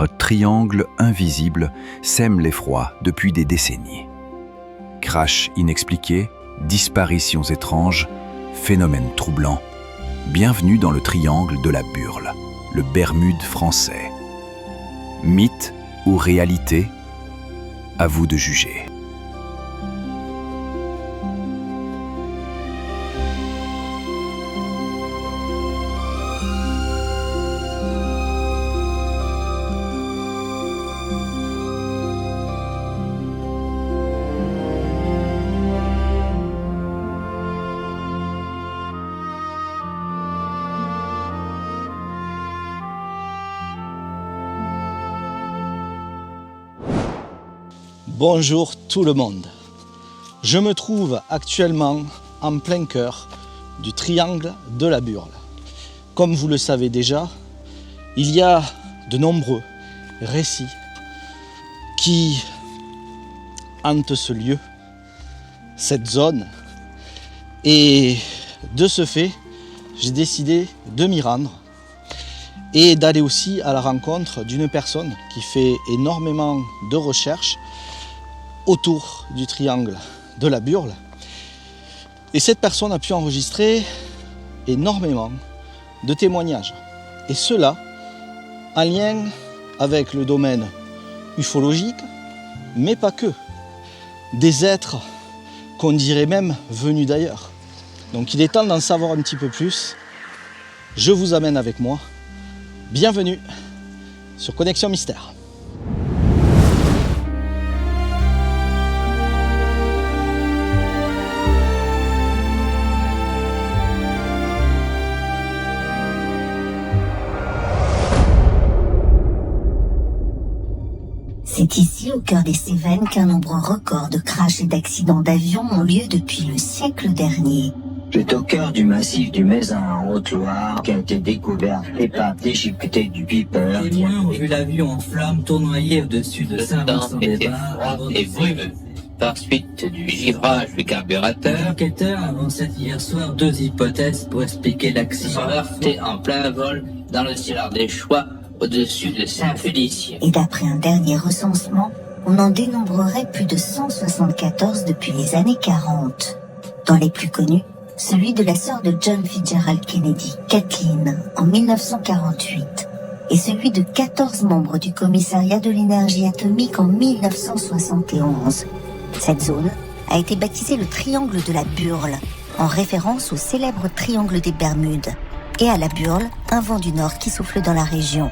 un triangle invisible sème l'effroi depuis des décennies. Crash inexpliqué, disparitions étranges, phénomènes troublants. Bienvenue dans le triangle de la Burle, le Bermude français. Mythe ou réalité? À vous de juger. Bonjour tout le monde. Je me trouve actuellement en plein cœur du triangle de la Burle. Comme vous le savez déjà, il y a de nombreux récits qui hantent ce lieu, cette zone. Et de ce fait, j'ai décidé de m'y rendre et d'aller aussi à la rencontre d'une personne qui fait énormément de recherches autour du triangle de la Burle. Et cette personne a pu enregistrer énormément de témoignages. Et cela en lien avec le domaine ufologique, mais pas que. Des êtres qu'on dirait même venus d'ailleurs. Donc il est temps d'en savoir un petit peu plus. Je vous amène avec moi. Bienvenue sur Connexion Mystère. C'est ici, au cœur des Cévennes, qu'un nombre record de crashs et d'accidents d'avion ont lieu depuis le siècle dernier. C'est au cœur du massif du Mézin en Haute-Loire qu'a été découverte l'épave déchiquetée du Piper. Les témoins ont vu l'avion en flammes tournoyer au-dessus de Saint-Vincent-des-Bars et brumeux. Par suite du givrage du carburateur, Les enquêteurs avançaient hier soir deux hypothèses pour expliquer l'accident. sont heurtés en plein vol dans le ciel des Choix au-dessus de Saint-Félicien. Et d'après un dernier recensement, on en dénombrerait plus de 174 depuis les années 40. Dans les plus connus, celui de la sœur de John Fitzgerald Kennedy, Kathleen, en 1948, et celui de 14 membres du commissariat de l'énergie atomique en 1971. Cette zone a été baptisée le triangle de la Burle, en référence au célèbre triangle des Bermudes, et à la Burle, un vent du nord qui souffle dans la région.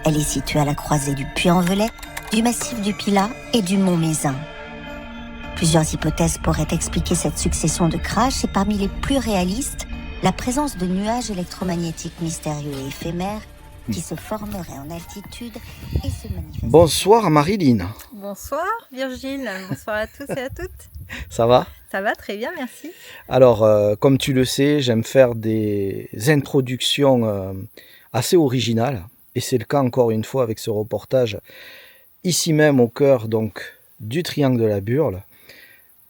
Elle est située à la croisée du Puy-en-Velay, du massif du Pilat et du mont Mézin. Plusieurs hypothèses pourraient expliquer cette succession de crashs et parmi les plus réalistes, la présence de nuages électromagnétiques mystérieux et éphémères qui se formeraient en altitude et se manifesteraient. Bonsoir Marilyn. Bonsoir Virgile, bonsoir à tous et à toutes. Ça va? Ça va très bien, merci. Alors, comme tu le sais, j'aime faire des introductions assez originales. Et c'est le cas encore une fois avec ce reportage ici même au cœur donc du triangle de la Burle.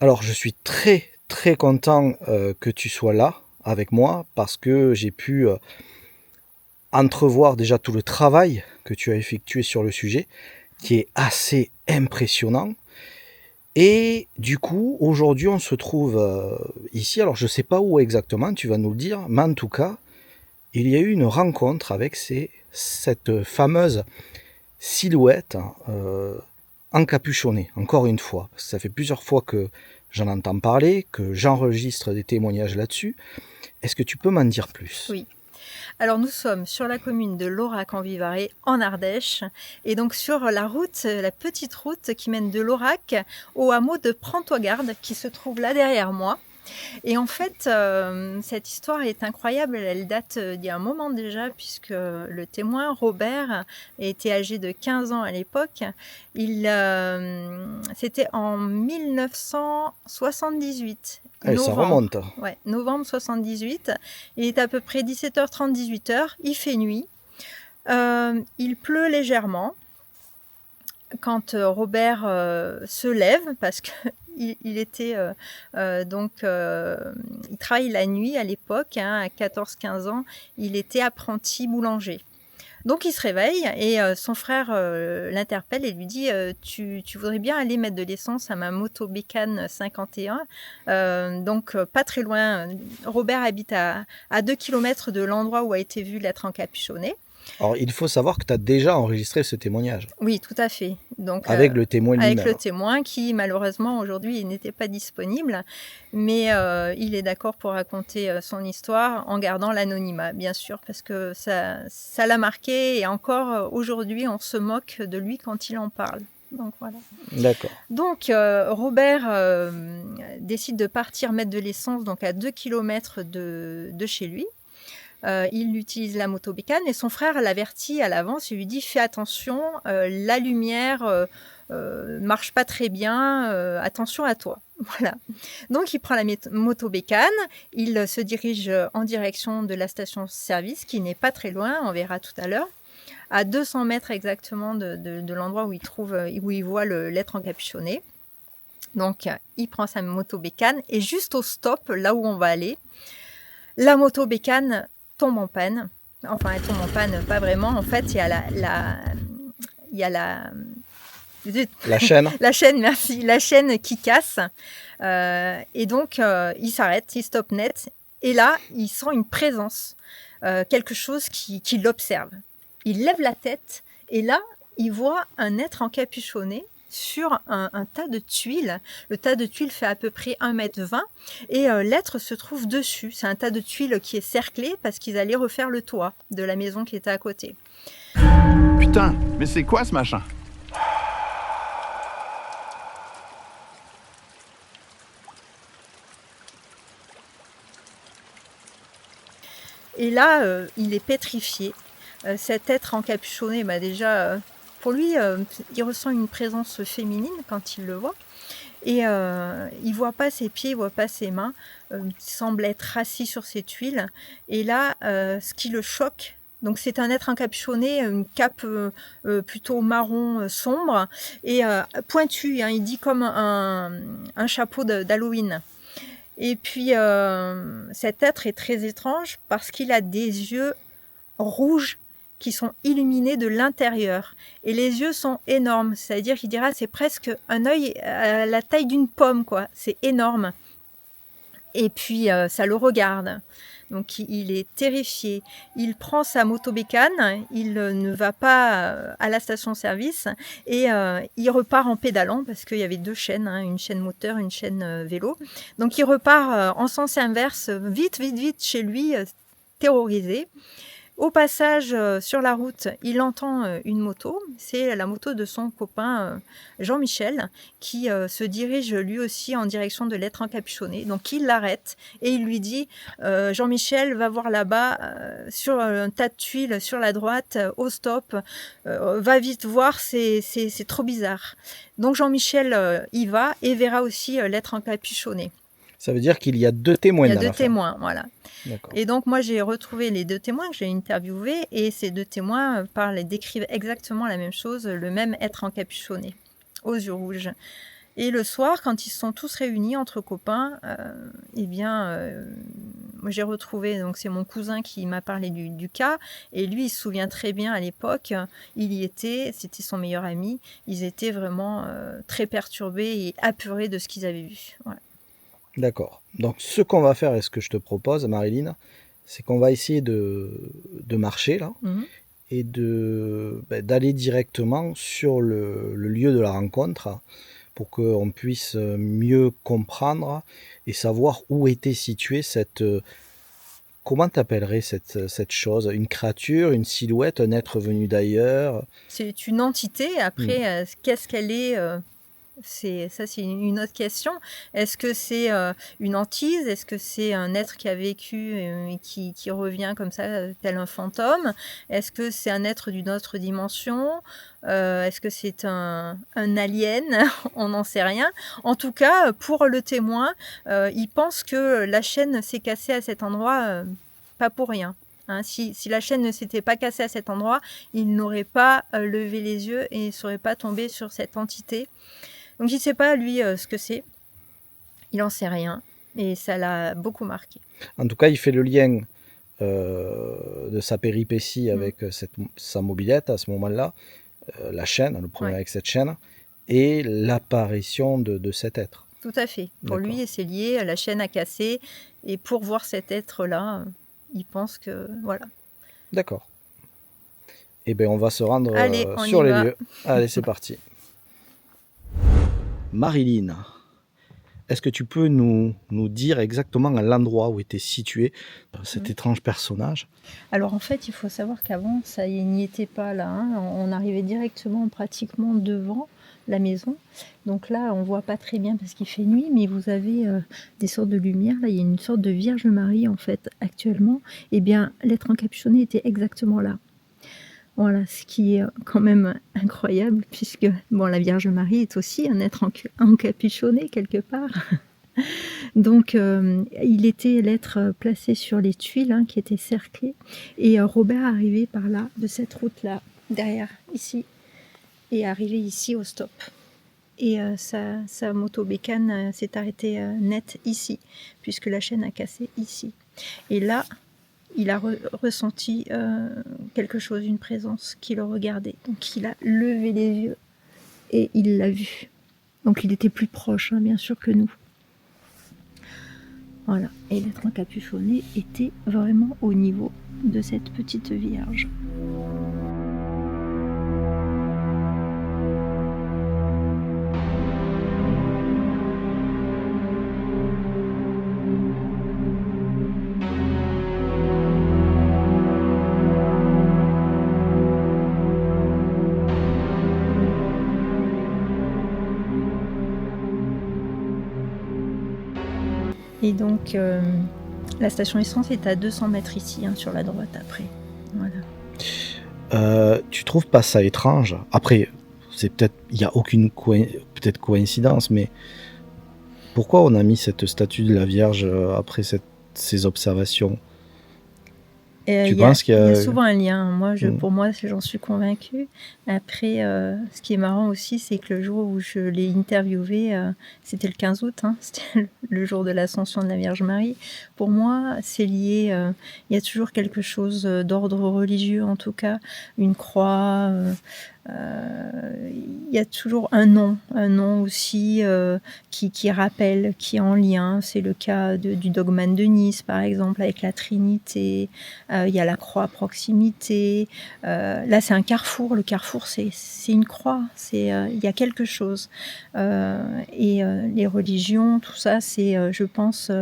Alors je suis très très content que tu sois là avec moi parce que j'ai pu entrevoir déjà tout le travail que tu as effectué sur le sujet qui est assez impressionnant. Et du coup aujourd'hui on se trouve ici, alors je ne sais pas où exactement, tu vas nous le dire, mais en tout cas il y a eu une rencontre avec cette fameuse silhouette encapuchonnée, encore une fois. Parce que ça fait plusieurs fois que j'en entends parler, que j'enregistre des témoignages là-dessus. Est-ce que tu peux m'en dire plus? Oui. Alors nous sommes sur la commune de Laurac en Vivarais, en Ardèche, et donc sur la route, la petite route qui mène de Laurac au hameau de Prends-toi-garde, qui se trouve là derrière moi. Et en fait, cette histoire est incroyable, elle date d'il y a un moment déjà, puisque le témoin, Robert, était âgé de 15 ans à l'époque. C'était en 1978. Allez, ça remonte. Ouais, novembre 78. Il est à peu près 17h30, 18h, il fait nuit. Il pleut légèrement. Quand Robert se lève, parce que il était il travaille la nuit à l'époque, à 14-15 ans, il était apprenti boulanger. Donc il se réveille et son frère l'interpelle et lui dit tu voudrais bien aller mettre de l'essence à ma moto Bécane 51. Donc pas très loin. Robert habite à 2 km de l'endroit où a été vu l'être encapuchonné. Alors, il faut savoir que tu as déjà enregistré ce témoignage. Oui, tout à fait. Donc, avec le témoin lui-même. Avec le témoin qui, malheureusement, aujourd'hui, il n'était pas disponible. Mais il est d'accord pour raconter son histoire en gardant l'anonymat, bien sûr, parce que ça l'a marqué. Et encore aujourd'hui, on se moque de lui quand il en parle. Donc, voilà. D'accord. Donc, Robert décide de partir mettre de l'essence donc à 2 km de chez lui. Il utilise la moto Bécane et son frère l'avertit à l'avance. Il lui dit fais attention, la lumière marche pas très bien, attention à toi. Voilà. Donc il prend la moto Bécane, il se dirige en direction de la station-service qui n'est pas très loin, on verra tout à l'heure, à 200 mètres exactement de l'endroit où il voit l'être encapuchonné. Donc il prend sa moto Bécane et juste au stop, là où on va aller, la moto Bécane tombe en panne. Enfin, elle tombe en panne, pas vraiment. En fait, il y a la chaîne. La chaîne, merci. La chaîne qui casse. Et donc, il s'arrête, il stoppe net. Et là, il sent une présence, quelque chose qui l'observe. Il lève la tête et là, il voit un être encapuchonné sur un tas de tuiles. Le tas de tuiles fait à peu près 1,20 m et l'être se trouve dessus. C'est un tas de tuiles qui est cerclé parce qu'ils allaient refaire le toit de la maison qui était à côté. Putain, mais c'est quoi ce machin? Et là, il est pétrifié. Cet être encapuchonné, déjà... Pour lui, il ressent une présence féminine quand il le voit. Et il voit pas ses pieds, il voit pas ses mains. Il semble être assis sur ces tuiles. Et là, ce qui le choque, donc c'est un être encapuchonné, une cape plutôt marron sombre et pointu. Hein, il dit comme un chapeau d'Halloween. Et puis cet être est très étrange parce qu'il a des yeux rouges qui sont illuminés de l'intérieur. Et les yeux sont énormes. C'est-à-dire qu'il dira c'est presque un œil à la taille d'une pomme, quoi. C'est énorme. Et puis, ça le regarde. Donc, il est terrifié. Il prend sa moto Bécane. Il ne va pas à la station-service. Et il repart en pédalant parce qu'il y avait 2 chaînes. Hein, une chaîne moteur, une chaîne vélo. Donc, il repart en sens inverse, vite chez lui, terrorisé. Au passage, sur la route, il entend une moto. C'est la moto de son copain Jean-Michel qui se dirige lui aussi en direction de l'être encapuchonné. Donc il l'arrête et il lui dit Jean-Michel, va voir là-bas sur un tas de tuiles sur la droite, au stop. Va vite voir, c'est trop bizarre. Donc Jean-Michel y va et verra aussi l'être encapuchonné. Ça veut dire qu'il y a 2 témoins. Il y a 2 témoins, voilà. D'accord. Et donc moi j'ai retrouvé les 2 témoins que j'ai interviewés et ces 2 témoins décrivent exactement la même chose, le même être encapuchonné, aux yeux rouges. Et le soir, quand ils sont tous réunis entre copains, moi j'ai retrouvé, donc c'est mon cousin qui m'a parlé du cas, et lui il se souvient très bien à l'époque, il y était, c'était son meilleur ami, ils étaient vraiment très perturbés et apeurés de ce qu'ils avaient vu. Voilà. D'accord. Donc ce qu'on va faire et ce que je te propose, Marilyn, c'est qu'on va essayer de marcher là et d'aller directement sur le lieu de la rencontre pour qu'on puisse mieux comprendre et savoir où était située cette... Comment t'appellerais cette chose? Une créature, une silhouette, un être venu d'ailleurs? C'est une entité. Après, qu'est-ce qu'elle est c'est une autre question. Est-ce que c'est une hantise? Est-ce que c'est un être qui a vécu et qui revient comme ça, tel un fantôme? Est-ce que c'est un être d'une autre dimension? Est-ce que c'est un alien? On n'en sait rien. En tout cas, pour le témoin, il pense que la chaîne s'est cassée à cet endroit, pas pour rien. Hein, si la chaîne ne s'était pas cassée à cet endroit, il n'aurait pas levé les yeux et ne serait pas tombé sur cette entité. Donc il ne sait pas, lui, ce que c'est. Il n'en sait rien. Et ça l'a beaucoup marqué. En tout cas, il fait le lien de sa péripétie avec sa mobilette à ce moment-là, la chaîne, le problème avec cette chaîne, et l'apparition de cet être. Tout à fait. Pour D'accord. lui, c'est lié à la chaîne à casser. Et pour voir cet être-là, il pense que... Voilà. D'accord. Eh bien, on va se rendre Allez, on sur y les va. lieux. Allez, c'est parti. Marilyn, est-ce que tu peux nous dire exactement l'endroit où était situé cet étrange personnage? Alors en fait, il faut savoir qu'avant, ça n'y était pas là. Hein. On arrivait directement pratiquement devant la maison. Donc là, on voit pas très bien parce qu'il fait nuit, mais vous avez des sortes de lumière. Là, il y a une sorte de Vierge Marie en fait actuellement. Eh bien, l'être encapuchonné était exactement là. Voilà, ce qui est quand même incroyable puisque bon, la Vierge Marie est aussi un être encapuchonné quelque part. Donc, il était l'être placé sur les tuiles qui étaient cerclées. Et Robert arrivait par là, de cette route-là, derrière, ici, et arrivé ici au stop. Et sa moto-bécane s'est arrêtée net ici, puisque la chaîne a cassé ici. Et là, il a ressenti quelque chose, une présence qui le regardait. Donc, il a levé les yeux et il l'a vu. Donc, il était plus proche, bien sûr, que nous. Voilà, et l'être encapuchonné était vraiment au niveau de cette petite Vierge. Et donc, la station essence est à 200 mètres ici, sur la droite après. Voilà. Tu trouves pas ça étrange? Après, c'est peut-être, il n'y a aucune peut-être coïncidence, mais pourquoi on a mis cette statue de la Vierge après ces observations? Tu penses qu'il y a... Il y a souvent un lien. Moi, pour moi, j'en suis convaincue. Après, ce qui est marrant aussi, c'est que le jour où je l'ai interviewé, c'était le 15 août, c'était le jour de l'ascension de la Vierge Marie. Pour moi, c'est lié. Il y a toujours quelque chose d'ordre religieux, en tout cas, une croix. Il y a toujours un nom aussi qui rappelle, qui est en lien. C'est le cas du dogmane de Nice, par exemple, avec la Trinité. Il y a la croix à proximité. Là, c'est un carrefour. Le carrefour, c'est une croix. Il y a quelque chose. Et les religions, tout ça, c'est, je pense,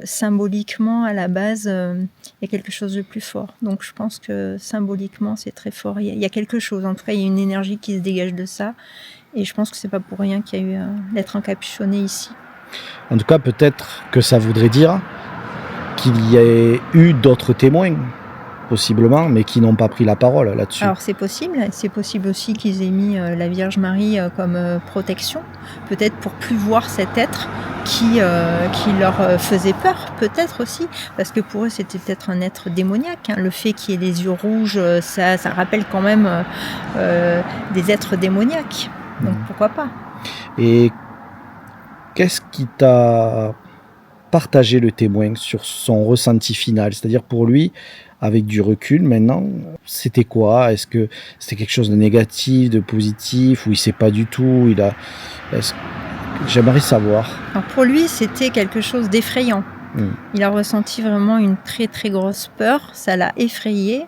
symboliquement, à la base, il y a quelque chose de plus fort. Donc, je pense que symboliquement, c'est très fort. Il y a quelque chose. En tout cas, il y a une énergie qui se dégage de ça. Et je pense que c'est pas pour rien qu'il y a eu l'être encapuchonné ici. En tout cas, peut-être que ça voudrait dire qu'il y ait eu d'autres témoins, possiblement, mais qui n'ont pas pris la parole là-dessus. Alors c'est possible aussi qu'ils aient mis la Vierge Marie comme protection, peut-être pour plus voir cet être qui leur faisait peur, peut-être aussi, parce que pour eux c'était peut-être un être démoniaque. Le fait qu'il y ait les yeux rouges, ça rappelle quand même des êtres démoniaques, donc pourquoi pas. Et qu'est-ce qui t'a partagé le témoin sur son ressenti final? C'est-à-dire pour lui, avec du recul maintenant, c'était quoi? Est-ce que c'était quelque chose de négatif, de positif, ou il sait pas du tout? J'aimerais savoir. Alors pour lui, c'était quelque chose d'effrayant. Il a ressenti vraiment une très très grosse peur, ça l'a effrayé.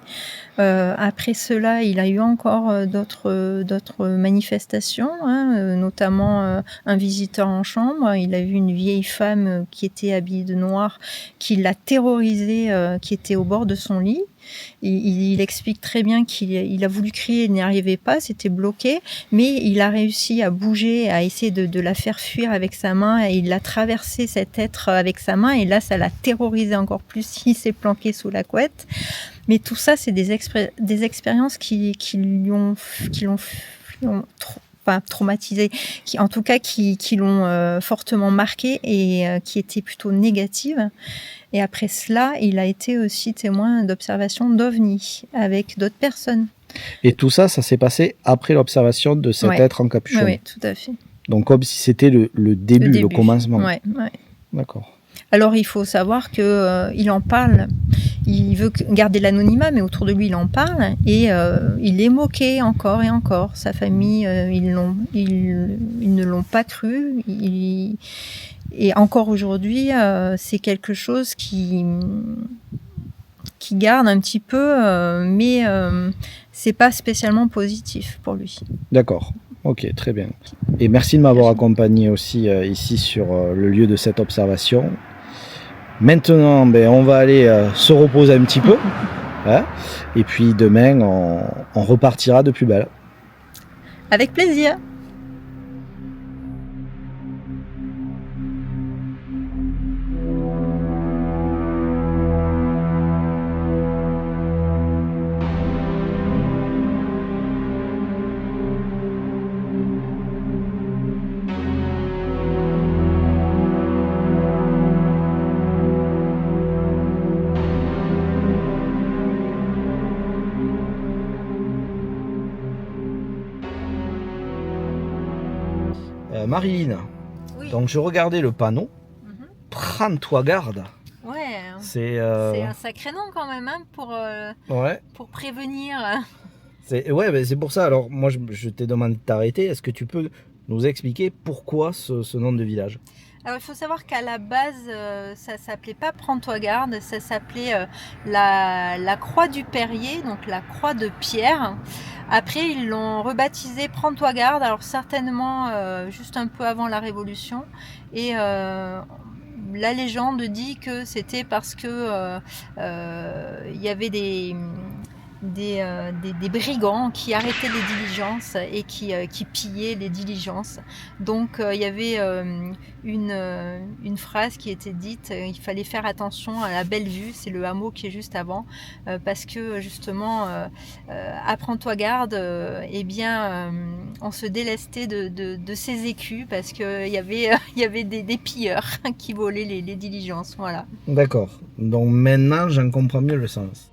Après cela, il a eu encore d'autres manifestations, notamment un visiteur en chambre. Il a vu une vieille femme qui était habillée de noir, qui l'a terrorisé, qui était au bord de son lit. Il explique très bien qu'il a voulu crier, il n'y arrivait pas, c'était bloqué, mais il a réussi à bouger, à essayer de la faire fuir avec sa main, et il a traversé cet être avec sa main, et là, ça l'a terrorisé encore plus, il s'est planqué sous la couette. Mais tout ça, c'est des expériences qui l'ont traumatisé, en tout cas qui l'ont fortement marqué et qui étaient plutôt négatives. Et après cela, il a été aussi témoin d'observations d'OVNI avec d'autres personnes. Et tout ça, ça s'est passé après l'observation de cet être encapuchonné. Oui, tout à fait. Donc comme si c'était le début, le commencement. Ouais. D'accord. Alors il faut savoir qu'il en parle, il veut garder l'anonymat, mais autour de lui il en parle, et il est moqué encore et encore. Sa famille, ils ne l'ont pas cru, et encore aujourd'hui c'est quelque chose qui garde un petit peu, mais c'est pas spécialement positif pour lui. D'accord, ok, très bien. Et merci de m'avoir accompagné aussi ici sur le lieu de cette observation. Maintenant, on va aller se reposer un petit peu. Hein, et puis demain, on repartira de plus belle. Avec plaisir. Marilyn, Oui. donc je regardais le panneau. Mhm. Prends-toi garde. Ouais, C'est c'est un sacré nom quand même hein, ouais. pour prévenir. C'est pour ça. Alors moi je t'ai demandé de t'arrêter. Est-ce que tu peux nous expliquer pourquoi ce nom de village? Alors il faut savoir qu'à la base, ça s'appelait pas Prends-toi garde, ça s'appelait la Croix du Perrier, donc la Croix de Pierre. Après, ils l'ont rebaptisé Prends-toi garde, alors certainement juste un peu avant la Révolution. Et la légende dit que c'était parce que il y avait des brigands qui arrêtaient les diligences et qui pillaient les diligences. Donc il y avait une phrase qui était dite, il fallait faire attention à la Belle Vue, c'est le hameau qui est juste avant, parce que justement, apprends-toi garde, on se délestait de ces écus parce qu'il y avait des pilleurs qui volaient les diligences. Voilà. D'accord. Donc maintenant j'en comprends mieux le sens.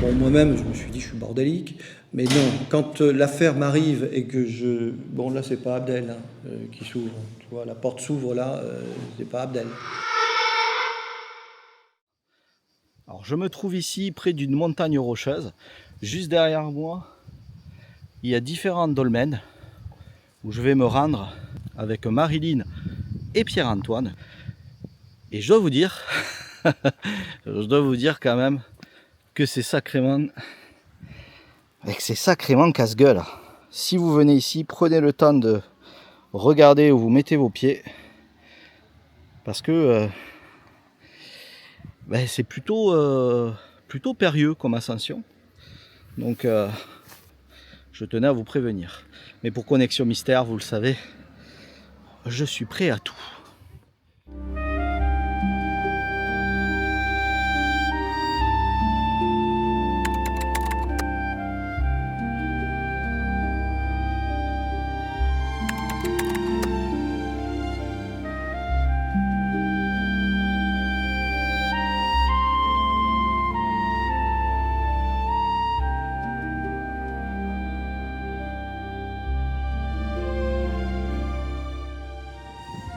Bon, moi-même, je me suis dit, je suis bordélique. Mais non, quand l'affaire m'arrive et que je... Bon, là, c'est pas Abdel qui s'ouvre. Tu vois, la porte s'ouvre là, c'est pas Abdel. Alors je me trouve ici près d'une montagne rocheuse. Juste derrière moi, il y a différents dolmens où je vais me rendre avec Marilyn et Pierre-Antoine. Et je dois vous dire, quand même que c'est sacrément casse-gueule. Si vous venez ici, prenez le temps de regarder où vous mettez vos pieds, parce que c'est plutôt périlleux comme ascension. Donc je tenais à vous prévenir. Mais pour Connexion Mystère, vous le savez, je suis prêt à tout.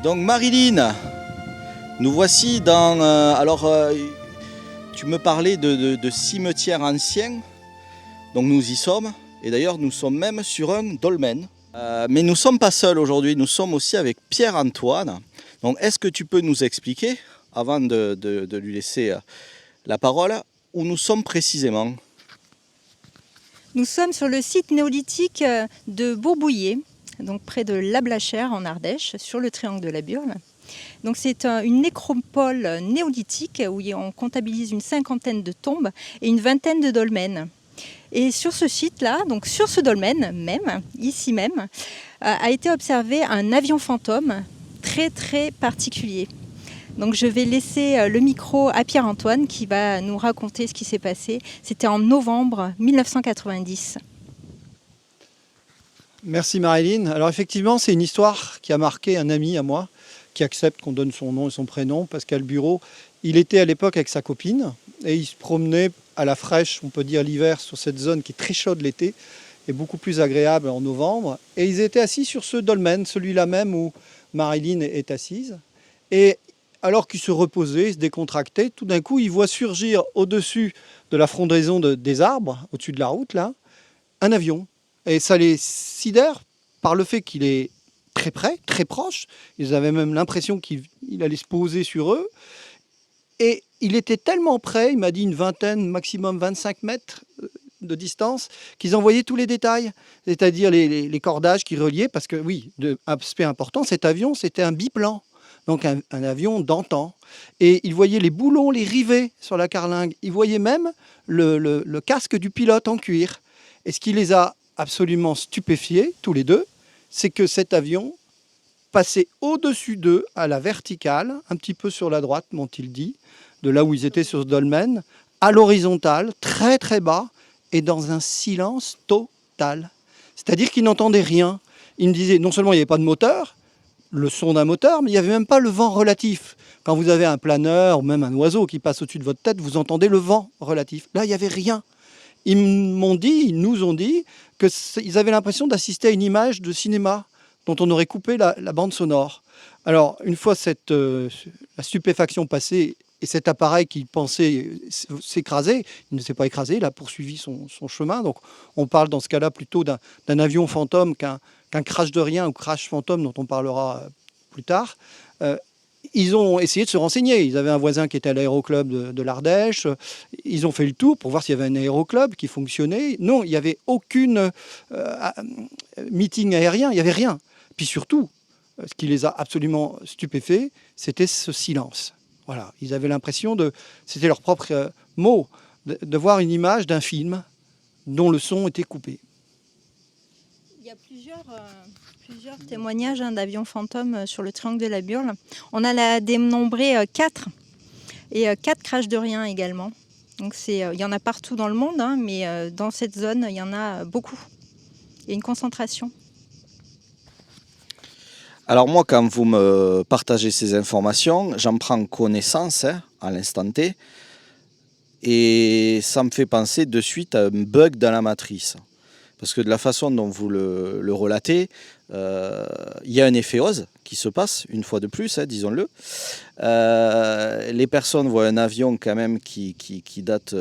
Donc Marilyn, nous voici dans... tu me parlais de cimetière ancien, donc nous y sommes, et d'ailleurs nous sommes même sur un dolmen. Mais nous ne sommes pas seuls aujourd'hui, nous sommes aussi avec Pierre-Antoine. Donc est-ce que tu peux nous expliquer, avant de lui laisser la parole, où nous sommes précisément? Nous sommes sur le site néolithique de Bourbouillé. donc près de La Blachère en Ardèche, sur le triangle de la Burle. Donc c'est une nécropole néolithique où on comptabilise une cinquantaine de tombes et une vingtaine de dolmens. Et sur ce site-là, donc sur ce dolmen même, ici même, a été observé un avion fantôme très très particulier. Donc je vais laisser le micro à Pierre-Antoine qui va nous raconter ce qui s'est passé. C'était en novembre 1990. Merci Marilyn. Alors effectivement, c'est une histoire qui a marqué un ami à moi qui accepte qu'on donne son nom et son prénom, Pascal Bureau. Il était à l'époque avec sa copine et il se promenait à la fraîche, on peut dire l'hiver, sur cette zone qui est très chaude l'été et beaucoup plus agréable en novembre. Et ils étaient assis sur ce dolmen, celui-là même où Marilyn est assise. Et alors qu'ils se reposaient, se décontractaient, tout d'un coup, ils voient surgir au-dessus de la frondaison des arbres, au-dessus de la route, là, un avion. Et ça les sidère par le fait qu'il est très près, très proche. Ils avaient même l'impression qu'il allait se poser sur eux. Et il était tellement près, il m'a dit une vingtaine, maximum 25 mètres de distance, qu'ils en voyaient tous les détails, c'est-à-dire les cordages qui reliaient, parce que oui, aspect important, cet avion, c'était un biplan, donc un avion d'antan. Et il voyait les boulons, les rivets sur la carlingue, il voyait même le casque du pilote en cuir. Et ce qui les a absolument stupéfiés, tous les deux, c'est que cet avion passait au-dessus d'eux, à la verticale, un petit peu sur la droite, m'ont-ils dit, de là où ils étaient sur ce dolmen, à l'horizontale, très très bas, et dans un silence total. C'est-à-dire qu'ils n'entendaient rien. Ils me disaient, non seulement il n'y avait pas de moteur, le son d'un moteur, mais il n'y avait même pas le vent relatif. Quand vous avez un planeur, ou même un oiseau qui passe au-dessus de votre tête, vous entendez le vent relatif. Là, il n'y avait rien. Ils nous ont dit qu'ils avaient l'impression d'assister à une image de cinéma dont on aurait coupé la bande sonore. Alors, une fois la stupéfaction passée et cet appareil qui pensait s'écraser, il ne s'est pas écrasé, il a poursuivi son chemin. Donc, on parle dans ce cas-là plutôt d'un avion fantôme qu'un crash de rien ou crash fantôme dont on parlera plus tard. Ils ont essayé de se renseigner. Ils avaient un voisin qui était à l'aéroclub de l'Ardèche. Ils ont fait le tour pour voir s'il y avait un aéroclub qui fonctionnait. Non, il n'y avait aucune meeting aérien, il n'y avait rien. Puis surtout, ce qui les a absolument stupéfaits, c'était ce silence. Voilà, ils avaient l'impression c'était leur propre mot, de voir une image d'un film dont le son était coupé. Il y a plusieurs témoignages d'avions fantômes sur le triangle de la Burle. On a dénombré 4 et 4 crashs de rien également. Donc il y en a partout dans le monde, hein, mais dans cette zone, il y en a beaucoup. Il y a une concentration. Alors moi, quand vous me partagez ces informations, j'en prends connaissance à l'instant T et ça me fait penser de suite à un bug dans la matrice. Parce que de la façon dont vous le relatez, il y a un effet Oz qui se passe, une fois de plus, disons-le. Les personnes voient un avion quand même qui date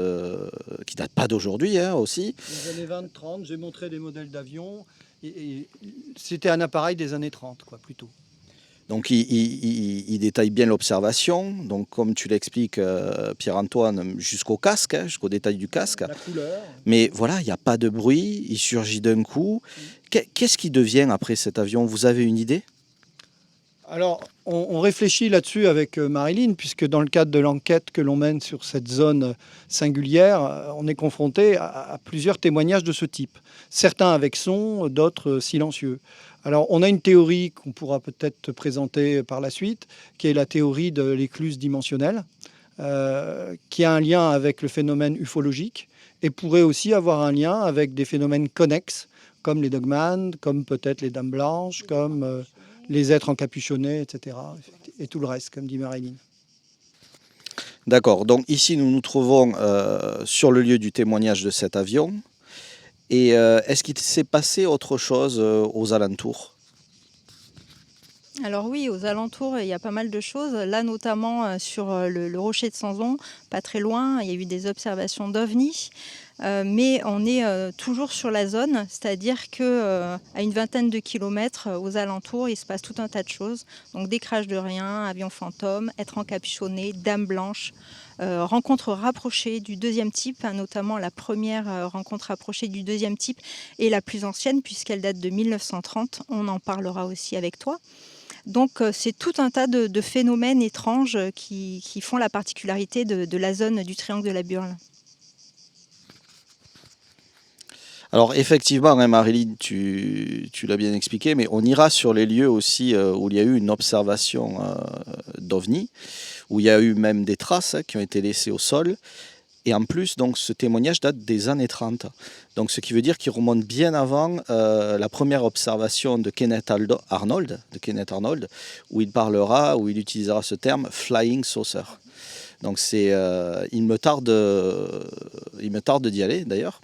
pas d'aujourd'hui aussi. Les années 20-30, j'ai montré des modèles d'avions. C'était un appareil des années 30, quoi, plutôt. Donc il détaille bien l'observation, donc comme tu l'expliques Pierre-Antoine, jusqu'au casque, jusqu'au détail du casque. La couleur. Mais voilà, il n'y a pas de bruit, il surgit d'un coup. Qu'est-ce qui devient après cet avion? Vous avez une idée? Alors, on réfléchit là-dessus avec Marilyn, puisque dans le cadre de l'enquête que l'on mène sur cette zone singulière, on est confronté à plusieurs témoignages de ce type. Certains avec son, d'autres silencieux. Alors, on a une théorie qu'on pourra peut-être présenter par la suite, qui est la théorie de l'écluse dimensionnelle, qui a un lien avec le phénomène ufologique et pourrait aussi avoir un lien avec des phénomènes connexes, comme les dogman, comme peut-être les dames blanches, comme les êtres encapuchonnés, etc. Et tout le reste, comme dit Marilyn. D'accord, donc ici nous nous trouvons sur le lieu du témoignage de cet avion. Et est-ce qu'il s'est passé autre chose aux alentours? Alors oui, aux alentours, il y a pas mal de choses. Là, notamment sur le rocher de Sanson, pas très loin, il y a eu des observations d'ovnis. mais on est toujours sur la zone, c'est-à-dire que à une vingtaine de kilomètres aux alentours, il se passe tout un tas de choses. Donc des crashs de rien, avions fantômes, être encapuchonné, dame blanche, rencontres rapprochées du deuxième type, hein, notamment la première rencontre rapprochée du deuxième type et la plus ancienne puisqu'elle date de 1930. On en parlera aussi avec toi. Donc c'est tout un tas de phénomènes étranges qui font la particularité de la zone du triangle de la Burle. Alors effectivement, hein, Marilyn, tu l'as bien expliqué, mais on ira sur les lieux aussi où il y a eu une observation d'OVNI, où il y a eu même des traces qui ont été laissées au sol. Et en plus, donc, ce témoignage date des années 30. Donc, ce qui veut dire qu'il remonte bien avant la première observation de Kenneth Arnold, où il utilisera ce terme « flying saucer ». Donc, il me tarde d'y aller, d'ailleurs.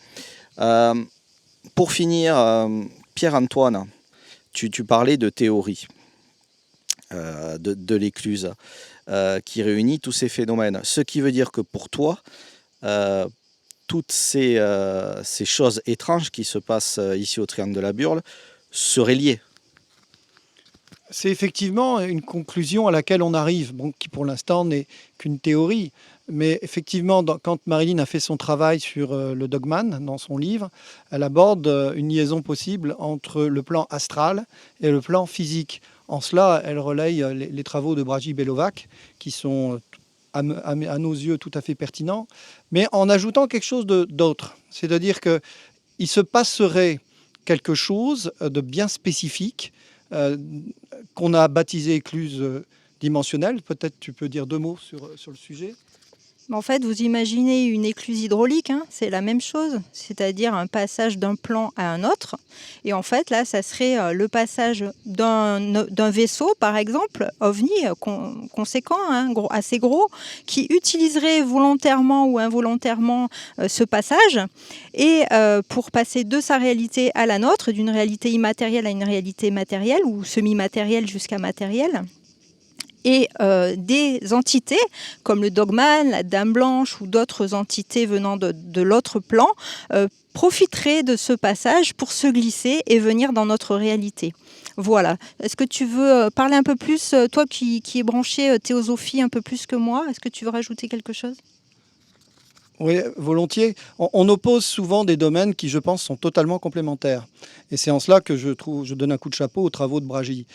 Pour finir, Pierre-Antoine, tu parlais de théorie de l'écluse qui réunit tous ces phénomènes. Ce qui veut dire que pour toi, toutes ces choses étranges qui se passent ici au Triangle de la Burle seraient liées. C'est effectivement une conclusion à laquelle on arrive, bon, qui pour l'instant n'est qu'une théorie. Mais effectivement, quand Marilyn a fait son travail sur le Dogman, dans son livre, elle aborde une liaison possible entre le plan astral et le plan physique. En cela, elle relaye les travaux de Braji Belovac, qui sont à nos yeux tout à fait pertinents, mais en ajoutant quelque chose d'autre. C'est-à-dire qu'il se passerait quelque chose de bien spécifique qu'on a baptisé écluse dimensionnelle. Peut-être tu peux dire 2 mots sur le sujet. En fait, vous imaginez une écluse hydraulique, hein, c'est la même chose, c'est-à-dire un passage d'un plan à un autre. Et en fait, là, ça serait le passage d'un vaisseau, par exemple, OVNI, conséquent, hein, assez gros, qui utiliserait volontairement ou involontairement ce passage, et pour passer de sa réalité à la nôtre, d'une réalité immatérielle à une réalité matérielle, ou semi-matérielle jusqu'à matérielle. Et des entités comme le Dogman, la Dame Blanche ou d'autres entités venant de l'autre plan profiteraient de ce passage pour se glisser et venir dans notre réalité. Voilà. Est-ce que tu veux parler un peu plus, toi qui es branché théosophie un peu plus que moi, est-ce que tu veux rajouter quelque chose ? Oui, volontiers. On oppose souvent des domaines qui, je pense, sont totalement complémentaires. Et c'est en cela que je donne un coup de chapeau aux travaux de Bragy.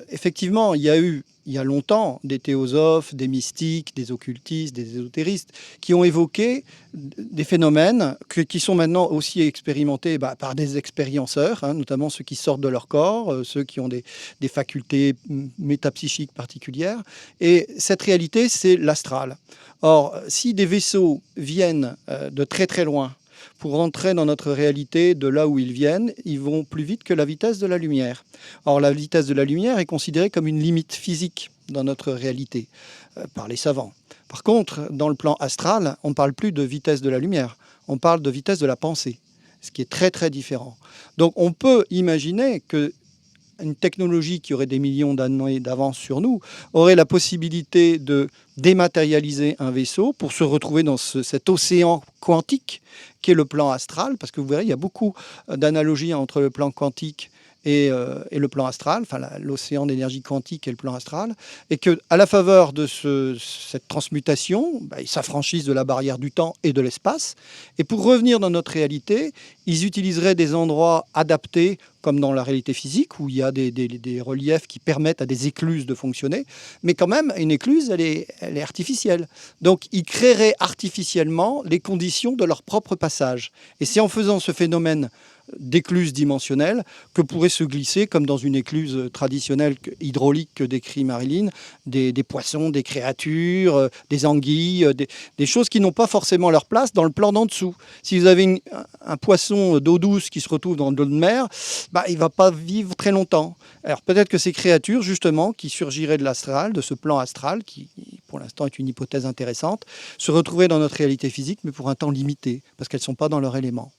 Effectivement, il y a longtemps, des théosophes, des mystiques, des occultistes, des ésotéristes, qui ont évoqué des phénomènes qui sont maintenant aussi expérimentés par des expérienceurs, hein, notamment ceux qui sortent de leur corps, ceux qui ont des facultés métapsychiques particulières. Et cette réalité, c'est l'astral. Or, si des vaisseaux viennent de très très loin pour rentrer dans notre réalité de là où ils viennent, ils vont plus vite que la vitesse de la lumière. Or, la vitesse de la lumière est considérée comme une limite physique dans notre réalité par les savants. Par contre, dans le plan astral, on ne parle plus de vitesse de la lumière, on parle de vitesse de la pensée, ce qui est très très différent. Donc, on peut imaginer que une technologie qui aurait des millions d'années d'avance sur nous, aurait la possibilité de dématérialiser un vaisseau pour se retrouver dans cet océan quantique qui est le plan astral, parce que vous verrez, il y a beaucoup d'analogies entre le plan quantique et le plan astral, enfin l'océan d'énergie quantique et le plan astral, et qu'à la faveur de cette transmutation, ils s'affranchissent de la barrière du temps et de l'espace, et pour revenir dans notre réalité, ils utiliseraient des endroits adaptés, comme dans la réalité physique, où il y a des reliefs qui permettent à des écluses de fonctionner, mais quand même, une écluse, elle est artificielle. Donc, ils créeraient artificiellement les conditions de leur propre passage. Et c'est en faisant ce phénomène d'écluse dimensionnelle que pourrait se glisser, comme dans une écluse traditionnelle hydraulique que décrit Marilyn, des poissons, des créatures, des anguilles, des choses qui n'ont pas forcément leur place dans le plan d'en dessous. Si vous avez un poisson d'eau douce qui se retrouve dans l'eau de mer, il ne va pas vivre très longtemps. Alors peut-être que ces créatures, justement, qui surgiraient de l'astral, de ce plan astral, qui pour l'instant est une hypothèse intéressante, se retrouveraient dans notre réalité physique, mais pour un temps limité, parce qu'elles ne sont pas dans leur élément.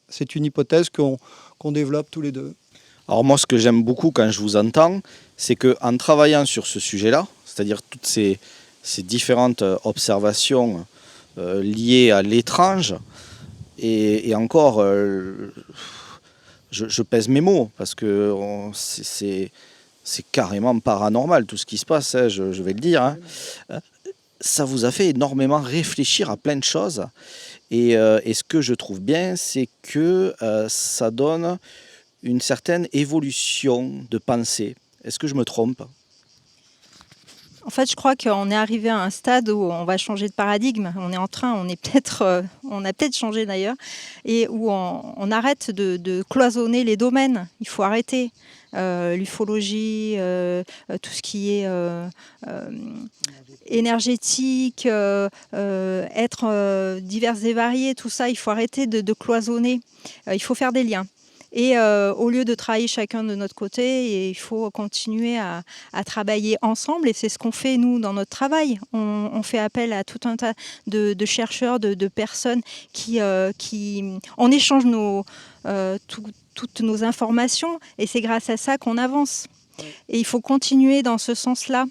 C'est une hypothèse qu'on développe tous les deux. Alors moi, ce que j'aime beaucoup quand je vous entends, c'est qu'en travaillant sur ce sujet-là, c'est-à-dire toutes ces différentes observations liées à l'étrange, Et encore, je pèse mes mots, parce que c'est carrément paranormal tout ce qui se passe, hein, je vais le dire. Hein. Ça vous a fait énormément réfléchir à plein de choses. Et ce que je trouve bien, c'est que ça donne une certaine évolution de pensée. Est-ce que je me trompe ? En fait, je crois qu'on est arrivé à un stade où on va changer de paradigme. On a peut-être changé d'ailleurs, et où on arrête de cloisonner les domaines. Il faut arrêter l'ufologie, tout ce qui est énergétique, être divers et variés, tout ça. Il faut arrêter de cloisonner. Il faut faire des liens. Et au lieu de travailler chacun de notre côté, il faut continuer à travailler ensemble. Et c'est ce qu'on fait, nous, dans notre travail. On fait appel à tout un tas de chercheurs, de personnes qui... On échange toutes nos informations. Et c'est grâce à ça qu'on avance. Et il faut continuer dans ce sens-là.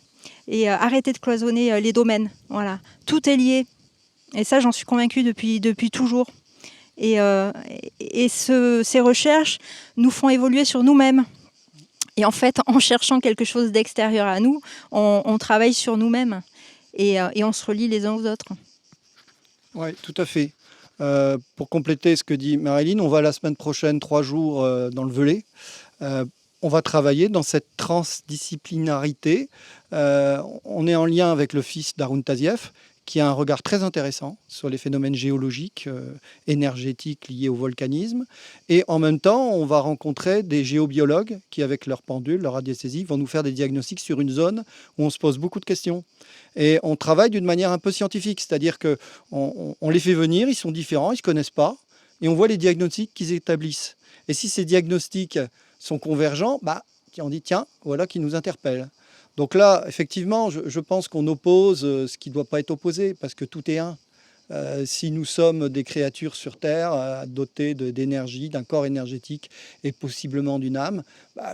Et arrêter de cloisonner les domaines. Voilà. Tout est lié. Et ça, j'en suis convaincue depuis toujours. Et ces recherches nous font évoluer sur nous-mêmes. Et en fait, en cherchant quelque chose d'extérieur à nous, on travaille sur nous-mêmes et on se relie les uns aux autres. Oui, tout à fait. Pour compléter ce que dit Marilyn, on va la semaine prochaine 3 jours dans le Velay. On va travailler dans cette transdisciplinarité. On est en lien avec le fils d'Haroun Tazieff, qui a un regard très intéressant sur les phénomènes géologiques, énergétiques liés au volcanisme. Et en même temps, on va rencontrer des géobiologues qui, avec leur pendule, leur radiesthésie, vont nous faire des diagnostics sur une zone où on se pose beaucoup de questions. Et on travaille d'une manière un peu scientifique, c'est-à-dire qu'on les fait venir, ils sont différents, ils ne se connaissent pas, et on voit les diagnostics qu'ils établissent. Et si ces diagnostics sont convergents, on dit tiens, voilà qui nous interpelle. Donc là, effectivement, je pense qu'on oppose ce qui ne doit pas être opposé, parce que tout est un. Si nous sommes des créatures sur Terre dotées d'énergie, d'un corps énergétique et possiblement d'une âme,